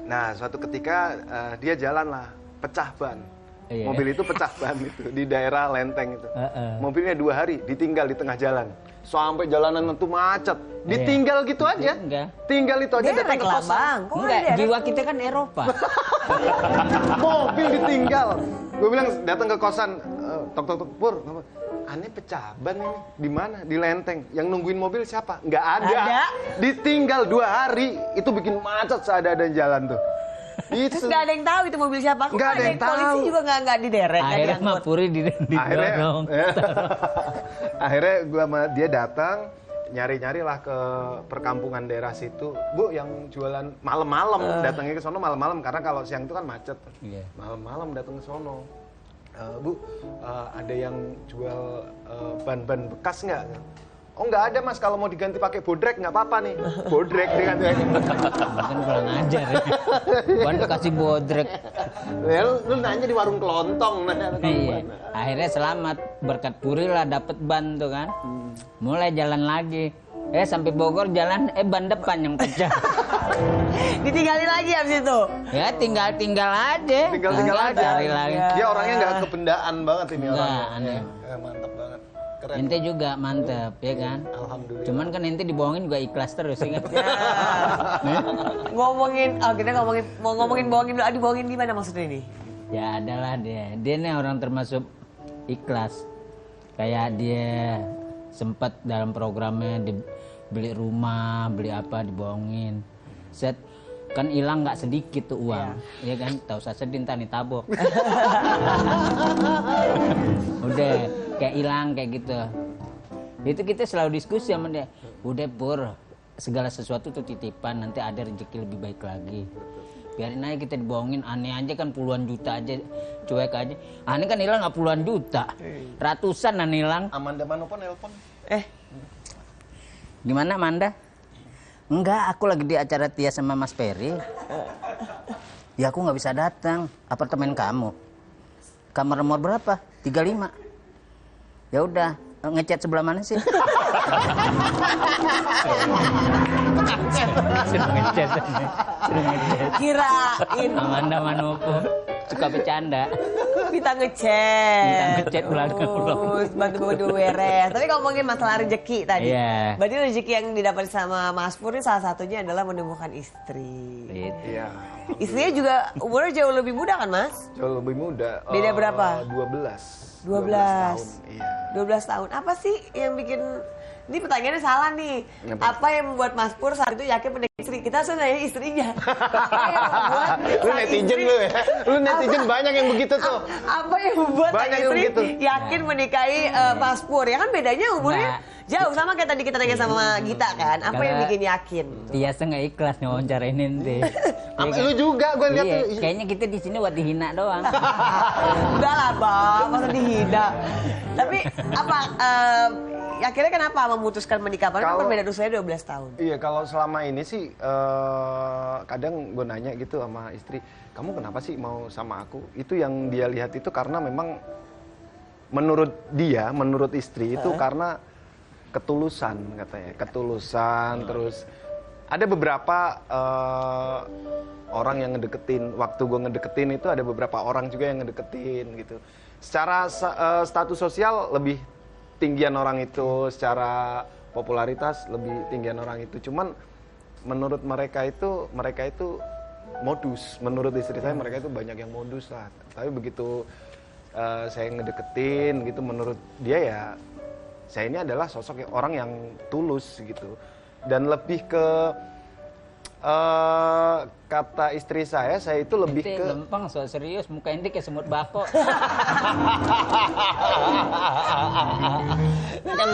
Nah suatu ketika dia jalan lah pecah ban. Mobil itu pecah ban itu di daerah Lenteng itu. Mobilnya 2 hari ditinggal di tengah jalan. Sampai jalanan itu macet. Ditinggal gitu aja. Tinggal itu aja datang ke kosan. Enggak, jiwa kita kan Eropa. Mobil ditinggal. Gue bilang datang ke kosan, tok Pur, aneh pecah ban ini. Di mana? Di Lenteng. Yang nungguin mobil siapa? Nggak ada. Ditinggal 2 hari. Itu bikin macet seada-ada jalan tuh. Terus nggak ada yang tahu itu mobil siapa? Nggak ada yang tahu. Polisi juga nggak dideret. Akhirnya mah Puri didorong. Akhirnya gue sama dia datang, nyari-nyari lah ke perkampungan daerah situ. Bu, yang jualan malam-malam, datangnya ke sono malam-malam karena kalau siang itu kan macet. Malam-malam datang ke sono. Bu, ada yang jual ban-ban bekas nggak? Oh nggak ada mas, kalau mau diganti pakai bodrek nggak apa-apa nih. Bodrek diganti. Mungkin kurang ajar ya. Bukan kasih bodrek. Lu nanya di warung kelontong. Iya. Akhirnya selamat, berkat Puri lah dapet ban tuh kan. Mulai jalan lagi. Sampai Bogor jalan, ban depan yang pecah. Ditinggalin lagi abis itu? Ya tinggal aja. Tinggal aja. Lagi. Dia orangnya nggak kebendaan banget ini orangnya. Aneh. Mantap banget. Keren. Ente juga mantep ya kan. Alhamdulillah. Cuman kan ente dibohongin juga ikhlas terus ya kan. Kita mau ngomongin bohongin dulu. Dibohongin gimana maksudnya ini? Ya adalah dia nih orang termasuk ikhlas. Kayak dia sempat dalam programnya beli rumah, beli apa, dibohongin. Set kan hilang nggak sedikit tuh uang, ya kan? Tahu saya sedih ntar nih tabok. Udah kayak hilang kayak gitu. Itu kita selalu diskusi sama dia. Udah Pur, segala sesuatu tuh titipan, nanti ada rezeki lebih baik lagi. Biarin aja kita dibohongin, aneh aja kan puluhan juta aja, cuek aja. Aneh kan hilang nggak puluhan juta, ratusan aneh hilang. Amanda Manopo nelpon. Gimana Amanda? Enggak, aku lagi di acara Tia sama Mas Peri. Ya aku nggak bisa datang. Apartemen kamu. Kamar nomor berapa? 35. Ya udah, ngechat sebelah mana sih? Suruh ngechat. Kirain Amanda Manopo suka bercanda. kita ngechat. Terus bantu beres. Tapi ngomongin masalah rezeki tadi. Iya. Berarti rezeki yang didapat sama Mas Pur ini salah satunya adalah menemukan istri. Iya. Istrinya juga umurnya jauh lebih muda kan Mas? Jauh lebih muda. Beda berapa? 12 12 tahun. Iya. 12 tahun. Apa sih yang bikin... Ini pertanyaannya salah nih. Apa yang membuat Mas Pur saat itu yakin punya istri? Kita sebenarnya istrinya. Apa yang membuat Lu netizen lu ya? Lu netizen banyak yang begitu tuh. Apa yang membuat Banyak yang istri begitu. yakin menikahi Mas Pur? Ya kan bedanya umurnya jauh, sama kayak tadi kita tanya sama Gita kan. Apa yang bikin yakin? Iya, nggak ikhlas wawancarain ente. Lu juga, gue lihat Iya, tuh. kayaknya kita di sini buat dihina doang. Udah lah Bang, masa dihina. Tapi apa akhirnya kenapa memutuskan menikah? Karena kan beda usianya 12 tahun. Iya, kalau selama ini sih kadang gue nanya gitu sama istri, kamu kenapa sih mau sama aku? Itu yang dia lihat itu karena memang menurut dia, menurut istri itu karena ketulusan katanya. Ketulusan, terus ada beberapa orang yang ngedeketin. Waktu gue ngedeketin itu ada beberapa orang juga yang ngedeketin gitu. Secara status sosial lebih tinggian orang itu, secara popularitas lebih tinggian orang itu. Cuman menurut mereka itu modus. Menurut istri saya mereka itu banyak yang modus lah. Tapi begitu saya ngedeketin gitu, menurut dia ya saya ini adalah sosok orang yang tulus gitu. Dan lebih ke kata istri saya itu lebih ente ke lempeng, so serius, muka ente kayak semut bako. kan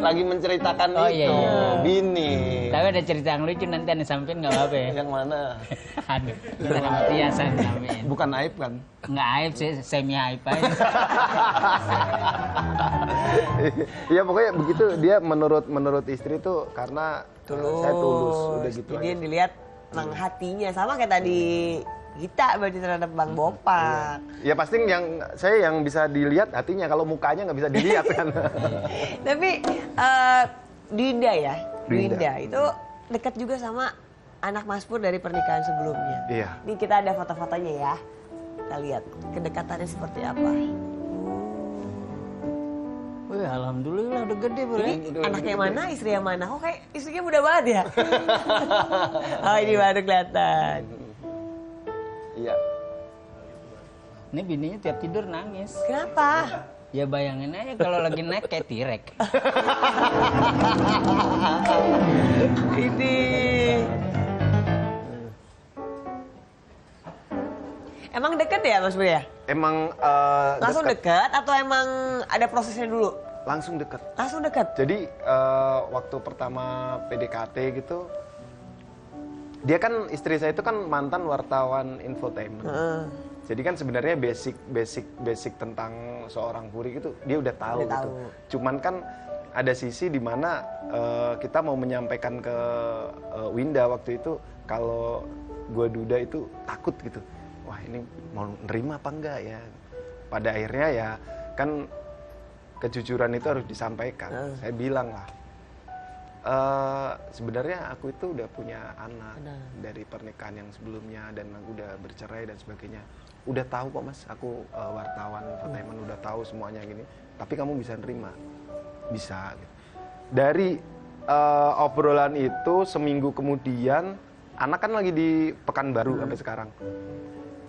lagi menceritakan bini. Tapi ada cerita yang lucu, nanti ane sampein nggak apa-apa ya? Yang mana? Aduh, kita sama Tia sampein. Bukan aib kan? Nggak aib sih, semi aib aja. Iya pokoknya begitu, dia menurut istri tuh karena saya tulus, udah gitu. Jadi yang dilihat memang hatinya, sama kayak tadi Gita berarti terhadap Bang Bopak. Ya pasti yang bisa dilihat hatinya, kalau mukanya nggak bisa dilihat kan. Tapi Dinda ya, Dinda itu dekat juga sama anak Mas Pur dari pernikahan sebelumnya. Iya. Ini kita ada foto-fotonya ya, kita lihat kedekatannya seperti apa. Wih, alhamdulillah udah gede bro. Ini anak yang mana, istri yang mana? Kok kayak istrinya muda banget ya? Oh ini baru kelihatan. Iya. Ini bininya tiap tidur nangis. Kenapa? Ya bayangin aja kalau lagi naik kayak tirek. Ini. Emang deket ya Mas Pur ya? Emang langsung deket atau emang ada prosesnya dulu? Langsung deket. Langsung deket? Jadi waktu pertama PDKT gitu, dia kan istri saya itu kan mantan wartawan infotainment. Jadi kan sebenarnya basic tentang seorang Puri itu dia udah tahu gitu. Cuman kan ada sisi di mana kita mau menyampaikan ke Winda waktu itu kalau gue duda itu takut gitu. Wah ini mau nerima apa enggak ya? Pada akhirnya ya kan kejujuran itu harus disampaikan. Saya bilang lah, sebenarnya aku itu udah punya anak dari pernikahan yang sebelumnya dan aku udah bercerai dan sebagainya. Udah tahu kok mas, aku wartawan entertainment udah tahu semuanya gini. Tapi kamu bisa nerima, bisa. Gitu. Dari obrolan itu seminggu kemudian, anak kan lagi di Pekanbaru sampai sekarang.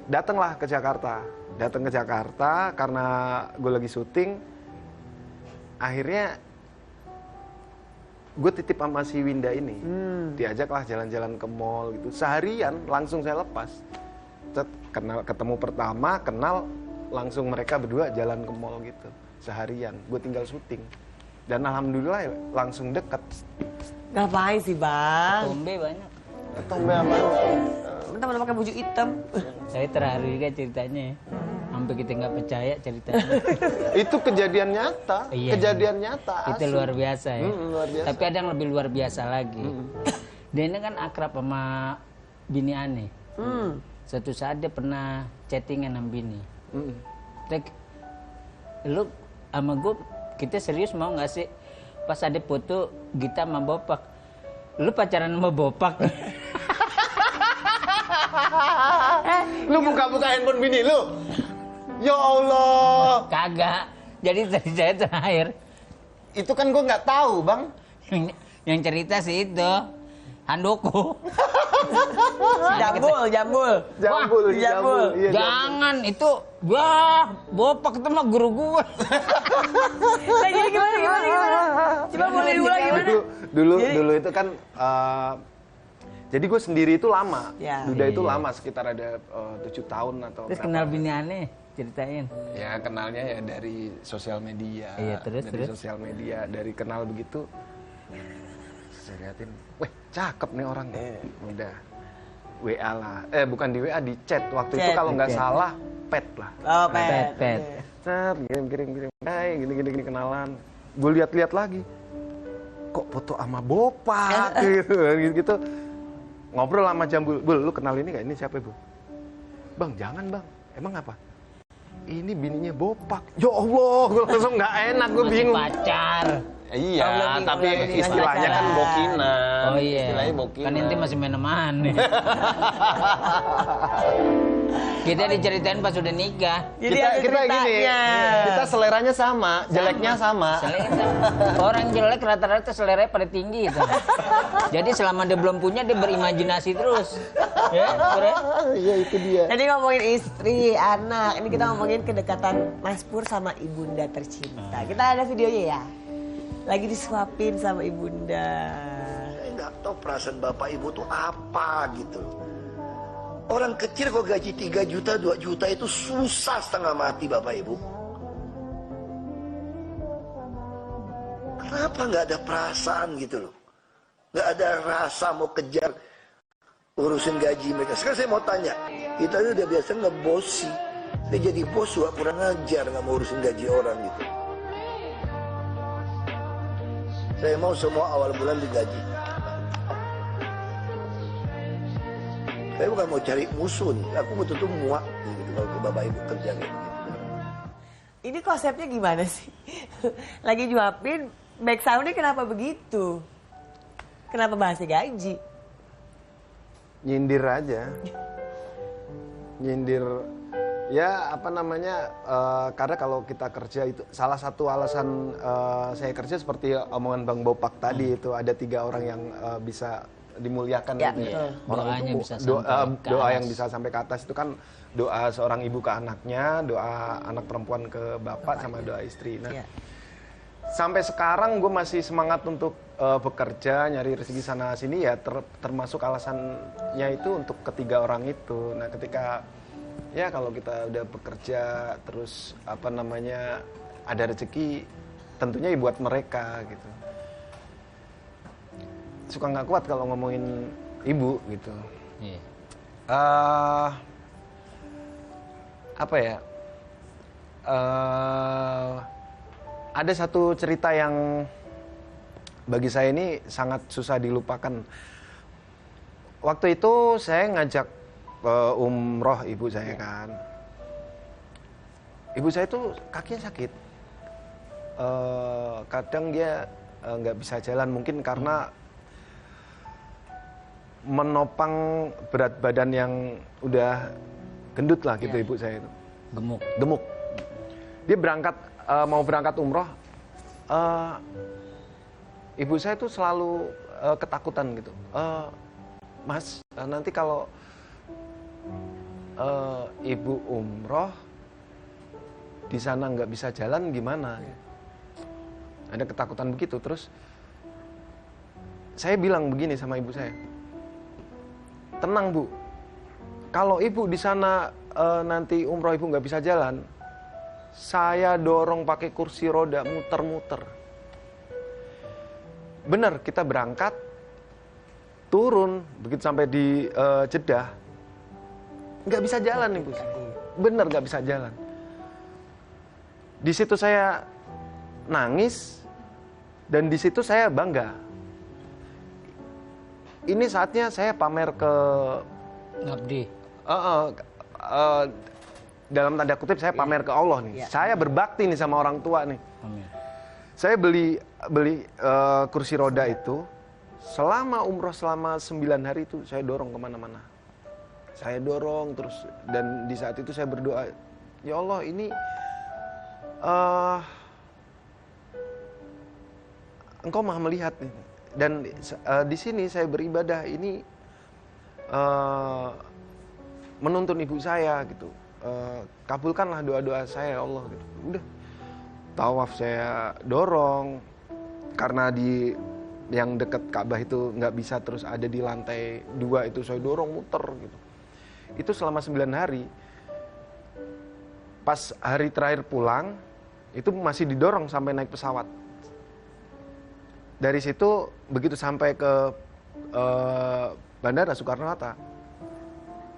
Datanglah ke Jakarta, datang ke Jakarta karena gue lagi syuting. Akhirnya gue titip sama si Winda ini, diajaklah jalan-jalan ke mall gitu. Seharian langsung saya lepas. Ketemu pertama, kenal, langsung mereka berdua jalan ke mall gitu. Seharian, gue tinggal syuting. Dan alhamdulillah langsung deket. Ngapain sih bang? Tombe banyak. Tombe apa? Teman-teman pakai baju hitam. Saya terharu juga ceritanya. Sampai kita nggak percaya ceritanya. Itu kejadian nyata. Iya. Kejadian nyata. Itu luar biasa ya. Luar biasa. Tapi ada yang lebih luar biasa lagi. Dia ini kan akrab sama bini aneh. Suatu saat dia pernah chattingan sama bini. Lu sama gue, kita serius mau nggak sih? Pas ada foto Gita sama Bopak. Lu pacaran sama Bopak? Lu buka-buka handphone bini lu? Ya Allah. Kagak. Jadi dari saya terakhir. Itu kan gue nggak tahu bang. Yang cerita sih itu Handoko. Jambul. Iya, Jangan itu, wah, Bopak itu mah guru gua. Nah, jadi gimana? Coba boleh diulang gimana? Dulu itu kan, jadi gue sendiri itu lama. Ya. Duda itu lama, sekitar ada 7 tahun atau Terus berapa. kenal bini aneh, ceritain. Ya kenalnya ya dari sosial media. Iya, terus. Sosial media, dari kenal begitu. Saya liatin, weh cakep nih orang. Udah. WA lah. Bukan di WA, di chat. Waktu itu kalau nggak salah, pet lah. Oh, pet. Set, kirim. Hai, gini kenalan. Gue lihat-lihat lagi. Kok foto sama Bopak gitu. Ngobrol sama Jambul. Bul, lu kenal ini nggak? Ini siapa, Bu? Bang, jangan, Bang. Emang apa? Ini bininya Bopak. Ya Allah, gue langsung nggak enak, gue bingung. Pacar. Iya, tapi istilahnya kan bokinan. Oh iya. Istilahnya bokinan. Kan inti masih main-main. Kita diceritain pas udah nikah. Jadi kita gini, kita seleranya sama, jeleknya sama. Orang jelek rata-rata seleranya pada tinggi gitu. Jadi selama dia belum punya, dia berimajinasi terus. Ya, iya itu dia. Tadi ngomongin istri, anak. Ini kita ngomongin kedekatan Mas Pur sama ibunda tercinta. Kita ada videonya ya. Lagi disuapin sama ibunda. Saya nggak tahu perasaan bapak ibu tuh apa gitu. Orang kecil kok gaji 3 juta, 2 juta itu susah setengah mati bapak ibu. Kenapa nggak ada perasaan gitu loh? Nggak ada rasa mau kejar urusin gaji mereka. Sekarang saya mau tanya, kita itu udah biasa ngebosi. Saya jadi bos juga kurang ajar, nggak mau urusin gaji orang gitu. Saya mau semua awal bulan digaji. Saya bukan mau cari musuh nih, aku betul-betul muak gitu kalau ke bapak ibu kerja kayak gitu. Ini konsepnya gimana sih? Lagi nyuapin, back sound-nya kenapa begitu? Kenapa bahasnya gaji? Nyindir aja. Nyindir. Ya apa namanya, karena kalau kita kerja itu salah satu alasan saya kerja seperti omongan Bang Bopak tadi itu ada 3 orang yang bisa dimuliakan ya, gitu. Orang Doanya itu bisa sampai ke doa atas. yang bisa sampai ke atas itu kan doa seorang ibu ke anaknya, doa anak perempuan ke bapak sama doa istri. Nah, sampai sekarang gue masih semangat untuk bekerja, nyari rezeki sana sini ya termasuk alasannya itu untuk ketiga orang itu. Nah, ketika ya kalau kita udah bekerja terus apa namanya ada rezeki tentunya ya buat mereka gitu. Suka nggak kuat kalau ngomongin ibu gitu. Iya. Apa ya? Ada satu cerita yang bagi saya ini sangat susah dilupakan. Waktu itu saya ngajak umroh ibu saya kan. Ibu saya itu kakinya sakit. Kadang dia nggak bisa jalan, mungkin karena menopang berat badan yang udah gendut lah gitu ibu saya itu. Gemuk. Dia mau berangkat umroh. Ibu saya tuh selalu ketakutan gitu. Mas, nanti kalau ibu umroh di sana nggak bisa jalan gimana? Ada ketakutan begitu. Terus saya bilang begini sama ibu saya, tenang Bu, kalau ibu di sana nanti umroh ibu nggak bisa jalan, saya dorong pakai kursi roda muter-muter. Bener, kita berangkat, turun, begitu sampai di Jeddah, nggak bisa jalan ibu. Bener nggak bisa jalan. Di situ saya nangis dan di situ saya bangga. Ini saatnya saya pamer ke ngabdi. Dalam tanda kutip saya pamer ke Allah nih. Saya berbakti nih sama orang tua nih. Amin. Saya beli kursi roda itu selama umroh selama 9 hari itu saya dorong kemana-mana. Saya dorong terus, dan di saat itu saya berdoa, ya Allah ini Engkau Maha melihat nih. Dan di sini saya beribadah ini menuntun ibu saya gitu. Kabulkanlah doa-doa saya ya Allah gitu. Udah, tawaf saya dorong karena di yang dekat Ka'bah itu nggak bisa terus ada di lantai 2 itu saya dorong muter gitu. Itu selama 9 hari. Pas hari terakhir pulang itu masih didorong sampai naik pesawat. Dari situ begitu sampai ke Bandara Soekarno-Hatta,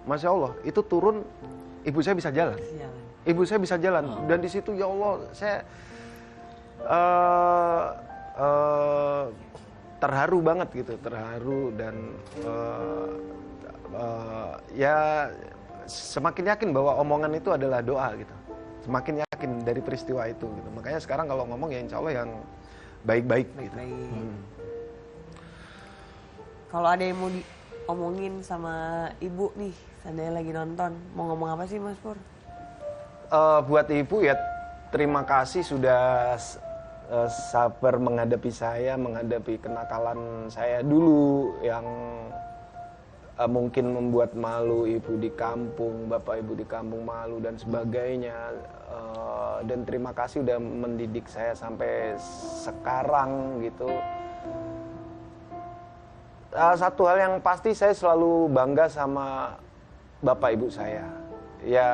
Masya Allah itu turun, ibu saya bisa jalan. Ibu saya bisa jalan. Dan di situ ya Allah saya terharu banget gitu, terharu dan ya semakin yakin bahwa omongan itu adalah doa gitu. Semakin yakin dari peristiwa itu gitu. Makanya sekarang kalau ngomong ya insya Allah yang baik-baik gitu. Kalau ada yang mau diomongin sama ibu nih, seandainya lagi nonton, mau ngomong apa sih Mas Pur? Buat ibu ya terima kasih sudah sabar menghadapi saya, menghadapi kenakalan saya dulu yang mungkin membuat malu ibu di kampung, bapak ibu di kampung malu dan sebagainya. Dan terima kasih udah mendidik saya sampai sekarang gitu. Satu hal yang pasti saya selalu bangga sama bapak ibu saya. Ya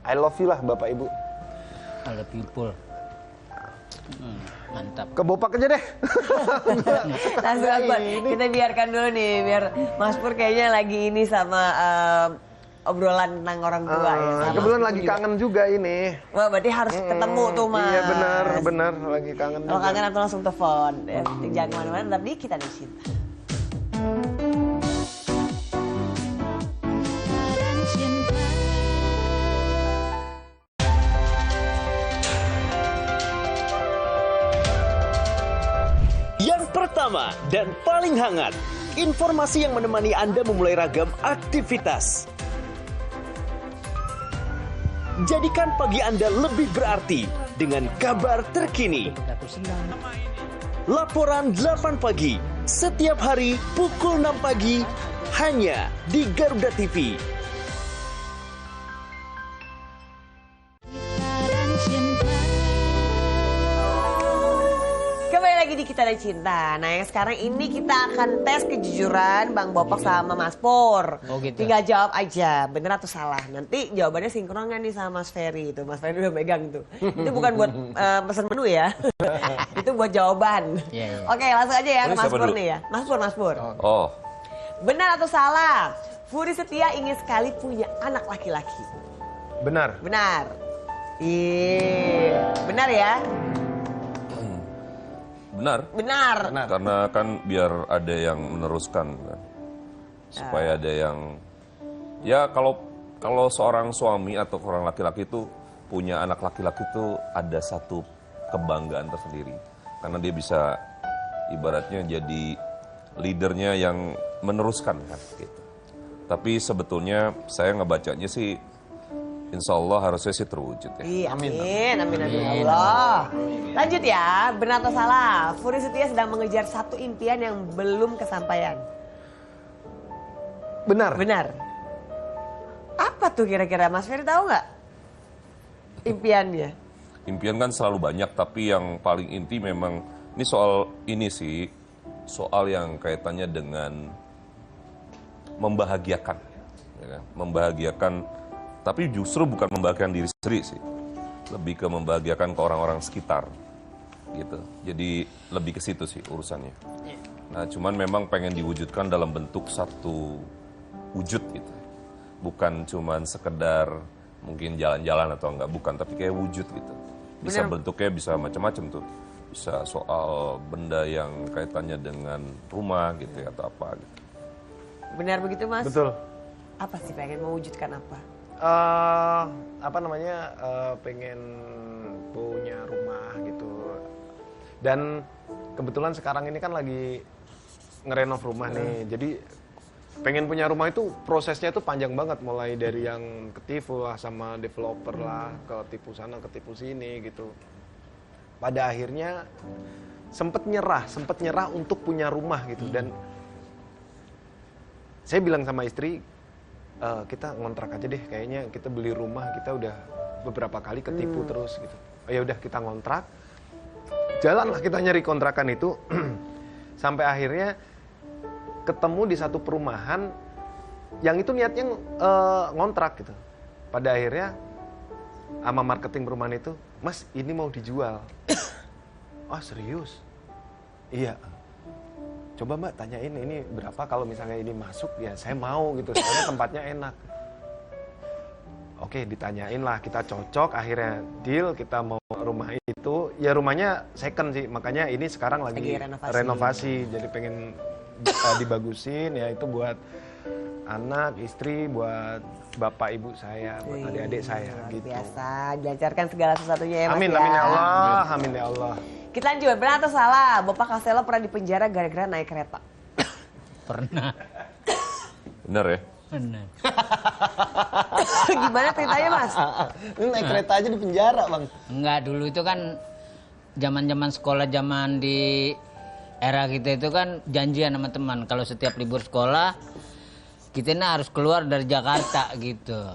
I love you lah bapak ibu. I love you Pul. Mantap. Ke Bopak aja deh. Langsung kita biarkan dulu nih biar Mas Pur kayaknya lagi ini sama obrolan tentang orang tua ya. Kebetulan lagi kangen juga ini. Wah, berarti harus ketemu tuh Mas. Iya benar lagi kangen. Kalau kangen atau langsung telepon. Ya. Jangan kemana-mana, tetap di Kita Ada Cinta. Yang pertama dan paling hangat, informasi yang menemani Anda memulai ragam aktivitas. Jadikan pagi Anda lebih berarti dengan kabar terkini. Laporan 8 pagi, setiap hari pukul 6 pagi, hanya di Garuda TV. Kembali lagi di Kita Ada Cinta. Nah yang sekarang ini kita akan tes kejujuran Bang Bopak sama Mas Pur. Oh gitu. Tinggal jawab aja, bener atau salah. Nanti jawabannya sinkron kan nih sama Mas Ferry itu. Mas Ferry udah megang tuh. Itu bukan buat pesan menu ya. Itu buat jawaban. Oke langsung aja ya ke Mas Pur nih ya. Mas Pur. Oh. Benar atau salah? Furi Setia ingin sekali punya anak laki-laki. Benar. Benar. Iya. Benar ya? Benar. Benar. Karena kan biar ada yang meneruskan kan. Supaya ada yang ya kalau seorang suami atau seorang laki-laki itu punya anak laki-laki itu ada satu kebanggaan tersendiri. Karena dia bisa ibaratnya jadi leadernya yang meneruskan kan gitu. Tapi sebetulnya saya ngebacanya sih insya Allah harusnya sih terwujud ya. Iya, amin Allah. Lanjut ya, benar atau salah? Furi Setia sedang mengejar satu impian yang belum kesampaian. Benar. Benar. Apa tuh kira-kira, Mas Ferry tahu nggak impiannya? Impian kan selalu banyak, tapi yang paling inti memang ini soal ini sih, soal yang kaitannya dengan membahagiakan, ya kan? Membahagiakan. Tapi justru bukan membahagiakan diri sendiri sih, lebih ke membahagiakan ke orang-orang sekitar, gitu. Jadi lebih ke situ sih urusannya. Nah, cuman memang pengen diwujudkan dalam bentuk satu wujud gitu, bukan cuman sekedar mungkin jalan-jalan atau enggak, bukan, tapi kayak wujud gitu. Bisa bentuknya bisa macam-macam tuh, bisa soal benda yang kaitannya dengan rumah gitu ya, atau apa gitu. Benar begitu, Mas? Betul. Apa sih pengen mewujudkan apa? Pengen punya rumah gitu. Dan kebetulan sekarang ini kan lagi ngerenov rumah nih. Jadi pengen punya rumah itu prosesnya itu panjang banget, mulai dari yang ketipu lah sama developer lah, ketipu sana ketipu sini gitu. Pada akhirnya sempet nyerah untuk punya rumah gitu. Dan saya bilang sama istri, kita ngontrak aja deh, kayaknya kita beli rumah kita udah beberapa kali ketipu terus gitu. Ya udah kita ngontrak, jalanlah kita nyari kontrakan itu sampai akhirnya ketemu di satu perumahan yang itu niatnya ngontrak gitu. Pada akhirnya sama marketing perumahan itu, Mas ini mau dijual. Oh serius? Iya. Coba Mbak tanyain ini berapa, kalau misalnya ini masuk ya saya mau gitu, soalnya tempatnya enak. Oke, ditanyain lah, kita cocok, akhirnya deal, kita mau rumah itu. Ya rumahnya second sih, makanya ini sekarang lagi renovasi. Jadi pengen dibagusin ya, itu buat anak, istri, buat bapak ibu saya, buat adik-adik saya gitu. Biasa, dilancarkan segala sesuatunya ya, Mas. Amin, amin ya Allah, amin ya Allah. Kita lanjut, benar atau salah? Bapak Castelo pernah dipenjara gara-gara naik kereta. Pernah. Benar ya? Benar. Gimana ceritanya, Mas? Lu naik kereta aja di penjara, Bang. Enggak, dulu itu kan zaman-zaman sekolah, zaman di era kita itu kan janjian sama teman. Kalau setiap libur sekolah, kita ini harus keluar dari Jakarta gitu.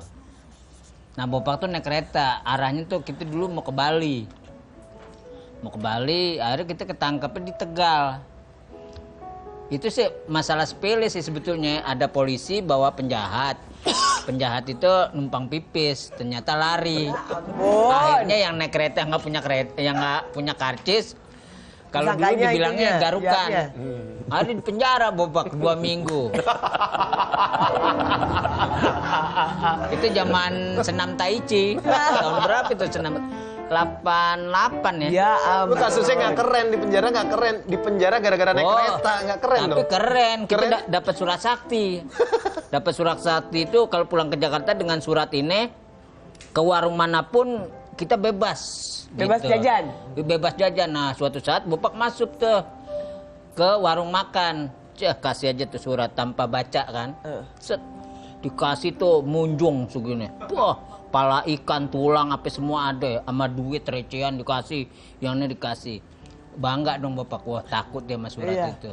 Nah, Bapak tuh naik kereta, arahnya tuh kita dulu mau ke Bali. Akhirnya kita ketangkepnya di Tegal. Itu sih masalah sepele sih sebetulnya. Ada polisi bawa penjahat. Penjahat itu numpang pipis, ternyata lari. Akhirnya yang naik kereta nggak punya karcis. Kalau dulu dibilangnya garukan. Ada di penjara Bapak 2 minggu. Itu zaman senam tai chi. Tahun berapa itu senam? 88 ya. Ya Lu kasusnya nggak keren, di penjara nggak keren, di penjara gara-gara naik kereta nggak keren tapi dong. Tapi keren, kita dapat surat sakti. Dapat surat sakti itu kalau pulang ke Jakarta dengan surat ini ke warung manapun kita bebas. Bebas gitu. jajan. Bebas jajan. Nah, suatu saat Bapak masuk tuh ke warung makan. Kasih aja tuh surat tanpa baca kan. Set. Dikasih tuh munjung segini. Wah. Pala ikan, tulang, apa semua ada, sama duit recehan dikasih, yang ini dikasih. Bangga dong Bapak, wah takut dia sama surat itu.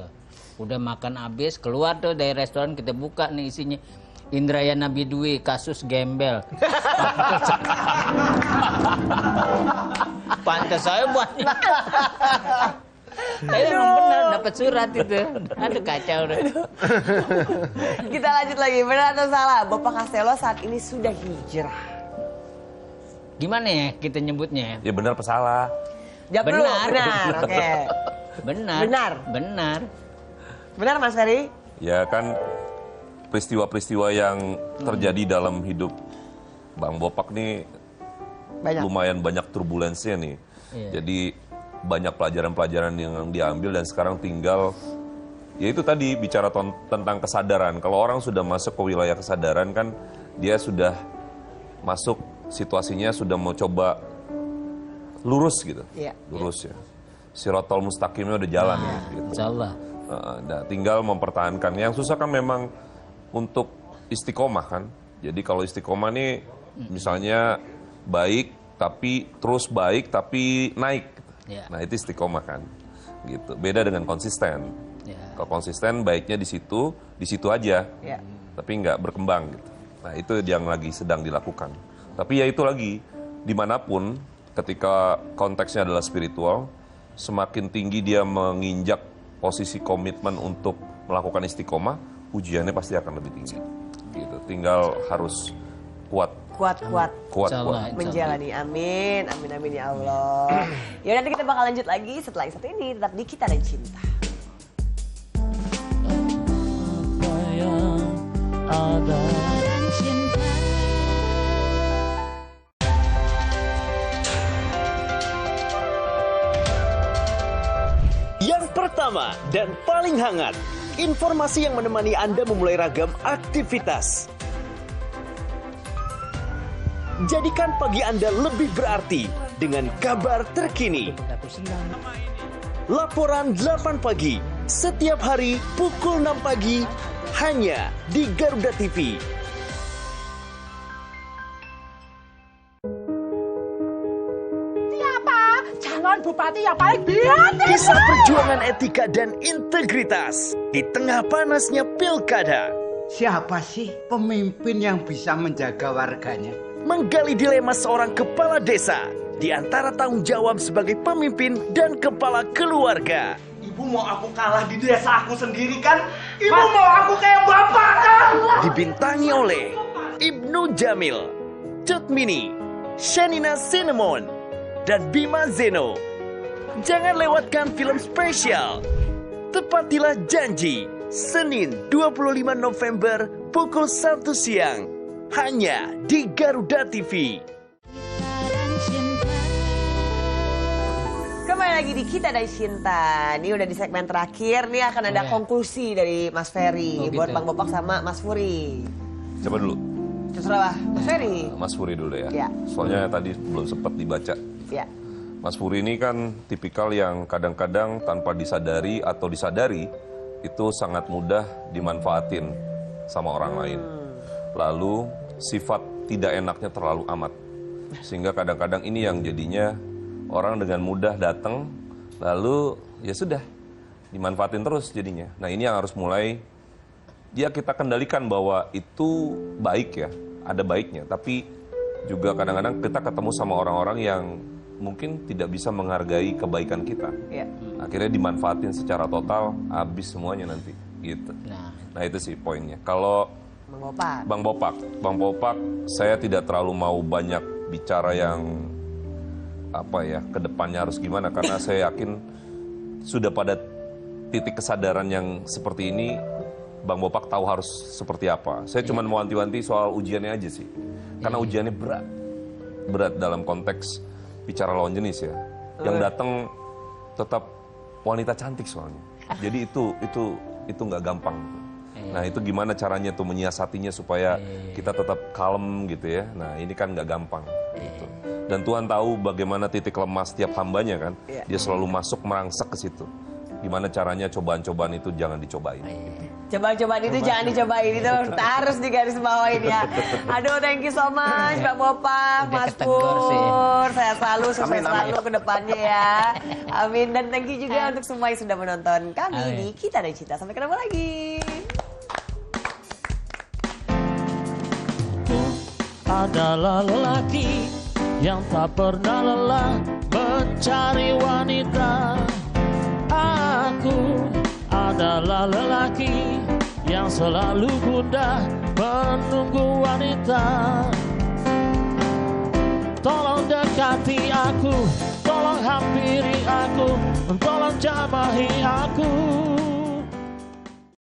Udah makan habis, keluar tuh dari restoran, kita buka nih isinya. Indrayana Bidwi, kasus gembel. Pantas saya buat. Tapi emang benar dapat surat itu. Aduh kacau deh. Kita lanjut lagi, benar atau salah? Bapak Castelo saat ini sudah hijrah. Gimana ya kita nyebutnya? Ya benar apa salah? Jawab dulu, benar. Oke. Benar. Benar Mas Ferry? Ya kan peristiwa-peristiwa yang terjadi dalam hidup Bang Bopak nih lumayan banyak turbulensinya nih. Jadi banyak pelajaran-pelajaran yang diambil dan sekarang tinggal, ya itu tadi bicara tentang kesadaran. Kalau orang sudah masuk ke wilayah kesadaran kan, dia sudah masuk situasinya sudah mau coba lurus gitu, lurus ya. Sirotol mustaqimnya udah jalan gitu. Insyaallah. Nah, tinggal mempertahankan. Yang susah kan memang untuk istiqomah kan. Jadi kalau istiqomah nih misalnya baik tapi terus baik tapi naik. Nah itu istiqomah kan. Gitu. Beda dengan konsisten. Kalau konsisten baiknya di situ aja. Tapi nggak berkembang gitu. Nah itu yang lagi sedang dilakukan. Tapi ya itu lagi, dimanapun ketika konteksnya adalah spiritual, semakin tinggi dia menginjak posisi komitmen untuk melakukan istiqomah, ujiannya pasti akan lebih tinggi. Gitu. Tinggal harus kuat menjalani. Amin ya Allah. Ya nanti kita bakal lanjut lagi setelah yang satu ini, tetap di Kita dan Cinta. Apa yang ada dan cinta. Yang pertama dan paling hangat, informasi yang menemani Anda memulai ragam aktivitas. Jadikan pagi Anda lebih berarti dengan kabar terkini. Laporan 8 pagi, setiap hari pukul 6 pagi, hanya di Garuda TV. Siapa calon bupati yang paling biadab? Kisah perjuangan etika dan integritas di tengah panasnya pilkada. Siapa sih pemimpin yang bisa menjaga warganya? Menggali dilema seorang kepala desa di antara tanggung jawab sebagai pemimpin dan kepala keluarga. Ibu mau aku kalah di desa aku sendiri kan? Ibu mau aku kayak bapak kan? Dibintangi oleh Ibnu Jamil, Cut Mini, Shanina Cinnamon, dan Bima Zeno. Jangan lewatkan film spesial Tepatilah Janji, Senin 25 November pukul 1 siang. Hanya di Garuda TV. Kembali lagi di Kita dan Cinta. Ini udah di segmen terakhir. Nih akan ada konklusi dari Mas Ferry buat Bang Bopak sama Mas Furi. Coba dulu. Terserah Mas Ferry. Mas Furi dulu ya. Soalnya tadi belum sempat dibaca. Mas Furi ini kan tipikal yang kadang-kadang tanpa disadari atau disadari itu sangat mudah dimanfaatin sama orang lain. Lalu sifat tidak enaknya terlalu amat. Sehingga kadang-kadang ini yang jadinya orang dengan mudah datang, lalu ya sudah, dimanfaatin terus jadinya. Nah ini yang harus mulai, kita kendalikan bahwa itu baik ya, ada baiknya. Tapi juga kadang-kadang kita ketemu sama orang-orang yang mungkin tidak bisa menghargai kebaikan kita. Akhirnya dimanfaatin secara total, habis semuanya nanti. Gitu. Nah itu sih poinnya. Kalau Bang Bopak, saya tidak terlalu mau banyak bicara yang kedepannya harus gimana, karena saya yakin sudah pada titik kesadaran yang seperti ini, Bang Bopak tahu harus seperti apa. Saya cuma mau wanti-wanti soal ujiannya aja sih, karena ujiannya berat dalam konteks bicara lawan jenis ya. Yang datang tetap wanita cantik soalnya, jadi itu nggak gampang. Nah itu gimana caranya tuh menyiasatinya supaya kita tetap kalem gitu ya. Nah ini kan nggak gampang gitu. Dan Tuhan tahu bagaimana titik lemah setiap hambanya kan. Dia selalu masuk merangsek ke situ. Gimana caranya cobaan-cobaan itu jangan dicobain. Cobaan-cobaan itu jangan dicobain, itu harus digarisbawain ya. Aduh, thank you so much Mbak Bopak, Mas Pur. Saya selalu sukses selalu ke depannya ya. Amin. Dan thank you juga untuk semua yang sudah menonton kami di Kita dan Cinta. Sampai ketemu lagi. Adalah lelaki yang tak pernah lelah mencari wanita. Aku adalah lelaki yang selalu gundah menunggu wanita. Tolong dekati aku, tolong hampiri aku, tolong jamahi aku.